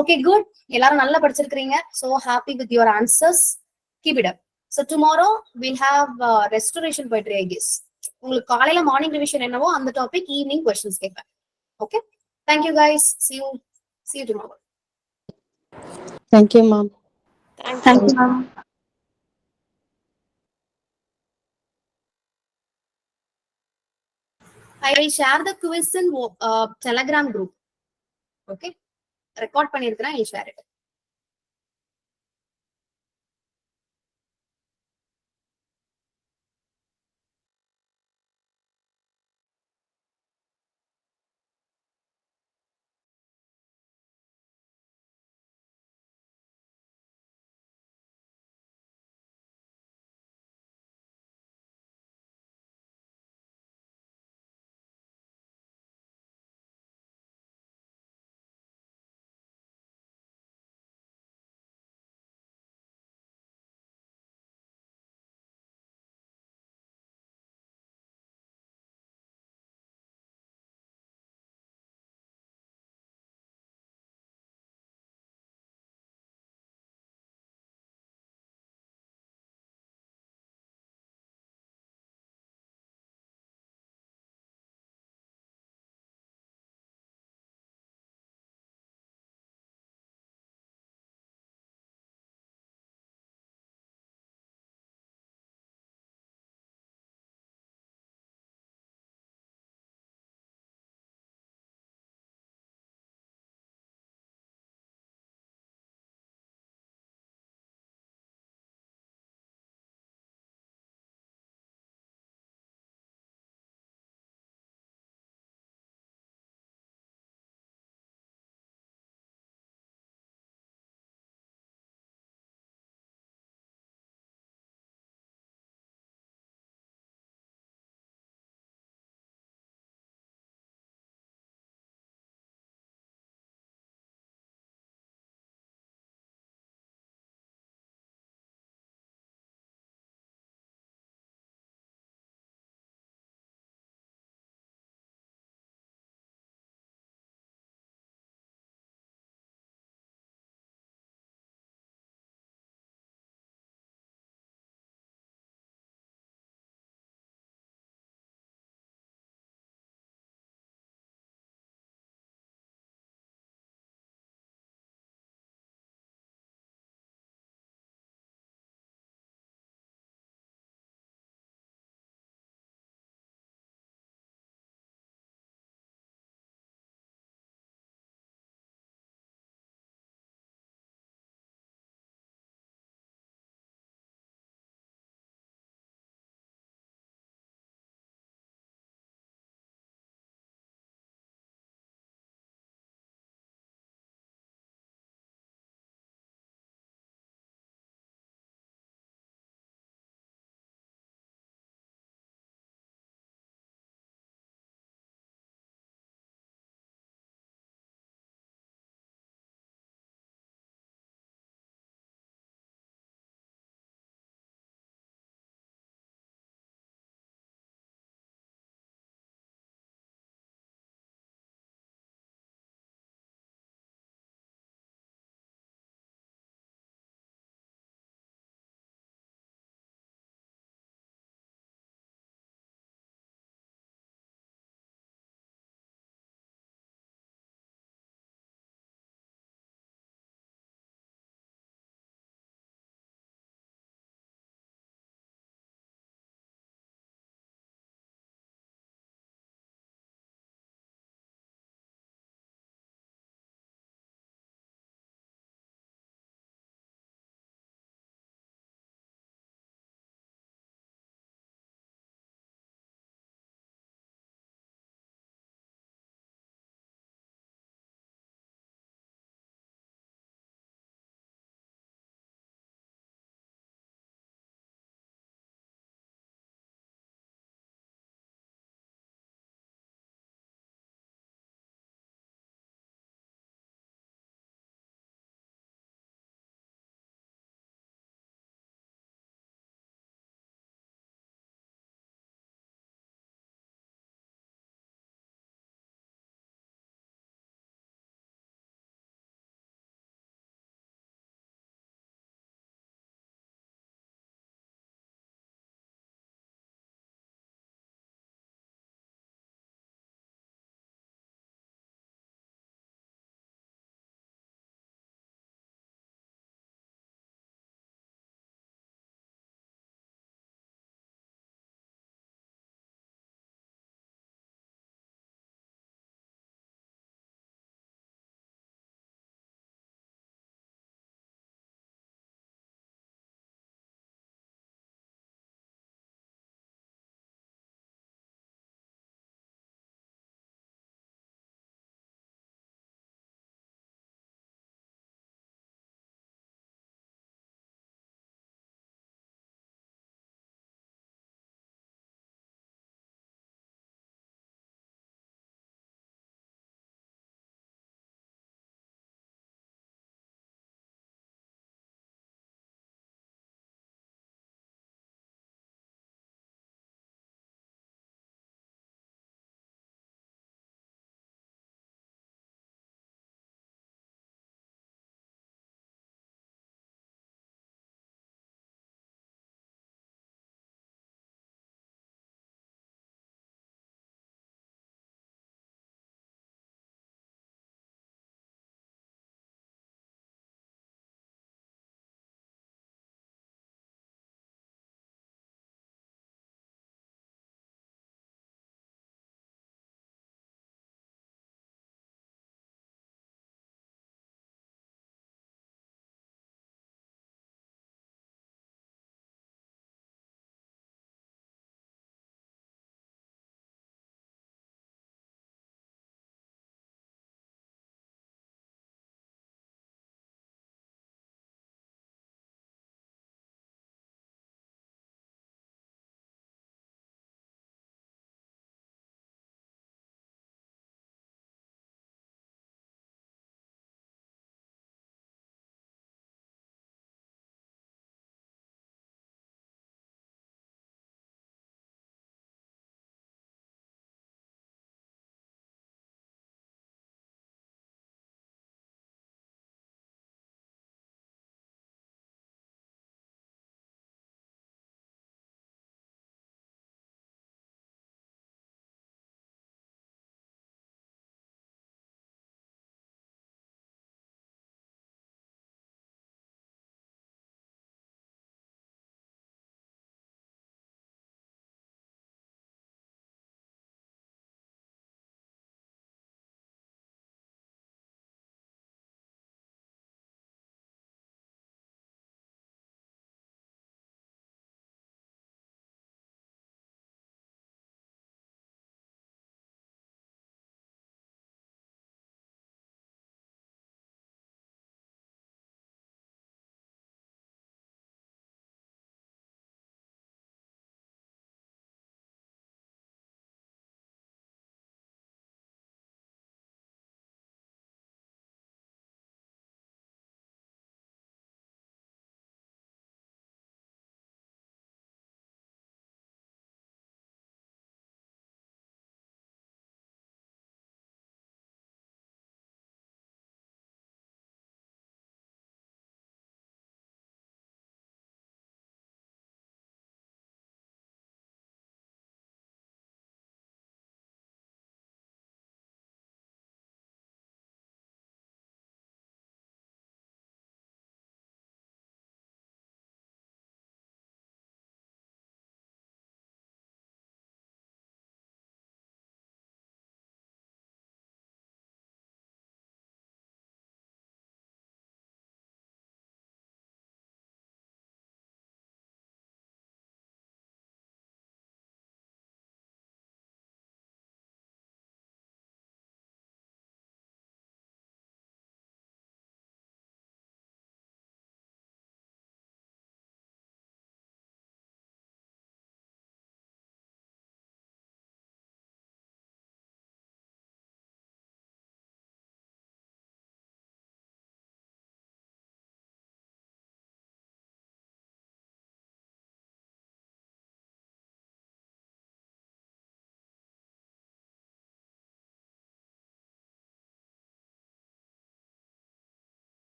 Okay, good. எல்லாரும் நல்லா படிச்சிருக்கீங்க. So happy with your answers. Keep it up. So tomorrow we'll have restoration poetry, I guess. உங்களுக்கு காலையில morning revision என்னவோ அந்த topic, evening questions கேட்பேன். Okay, thank you guys. See you tomorrow. Thank you, ma'am. Thank you, ma'am. I will share the quiz in Telegram group. Okay, record பண்ணிருக்கேன், I'll share it.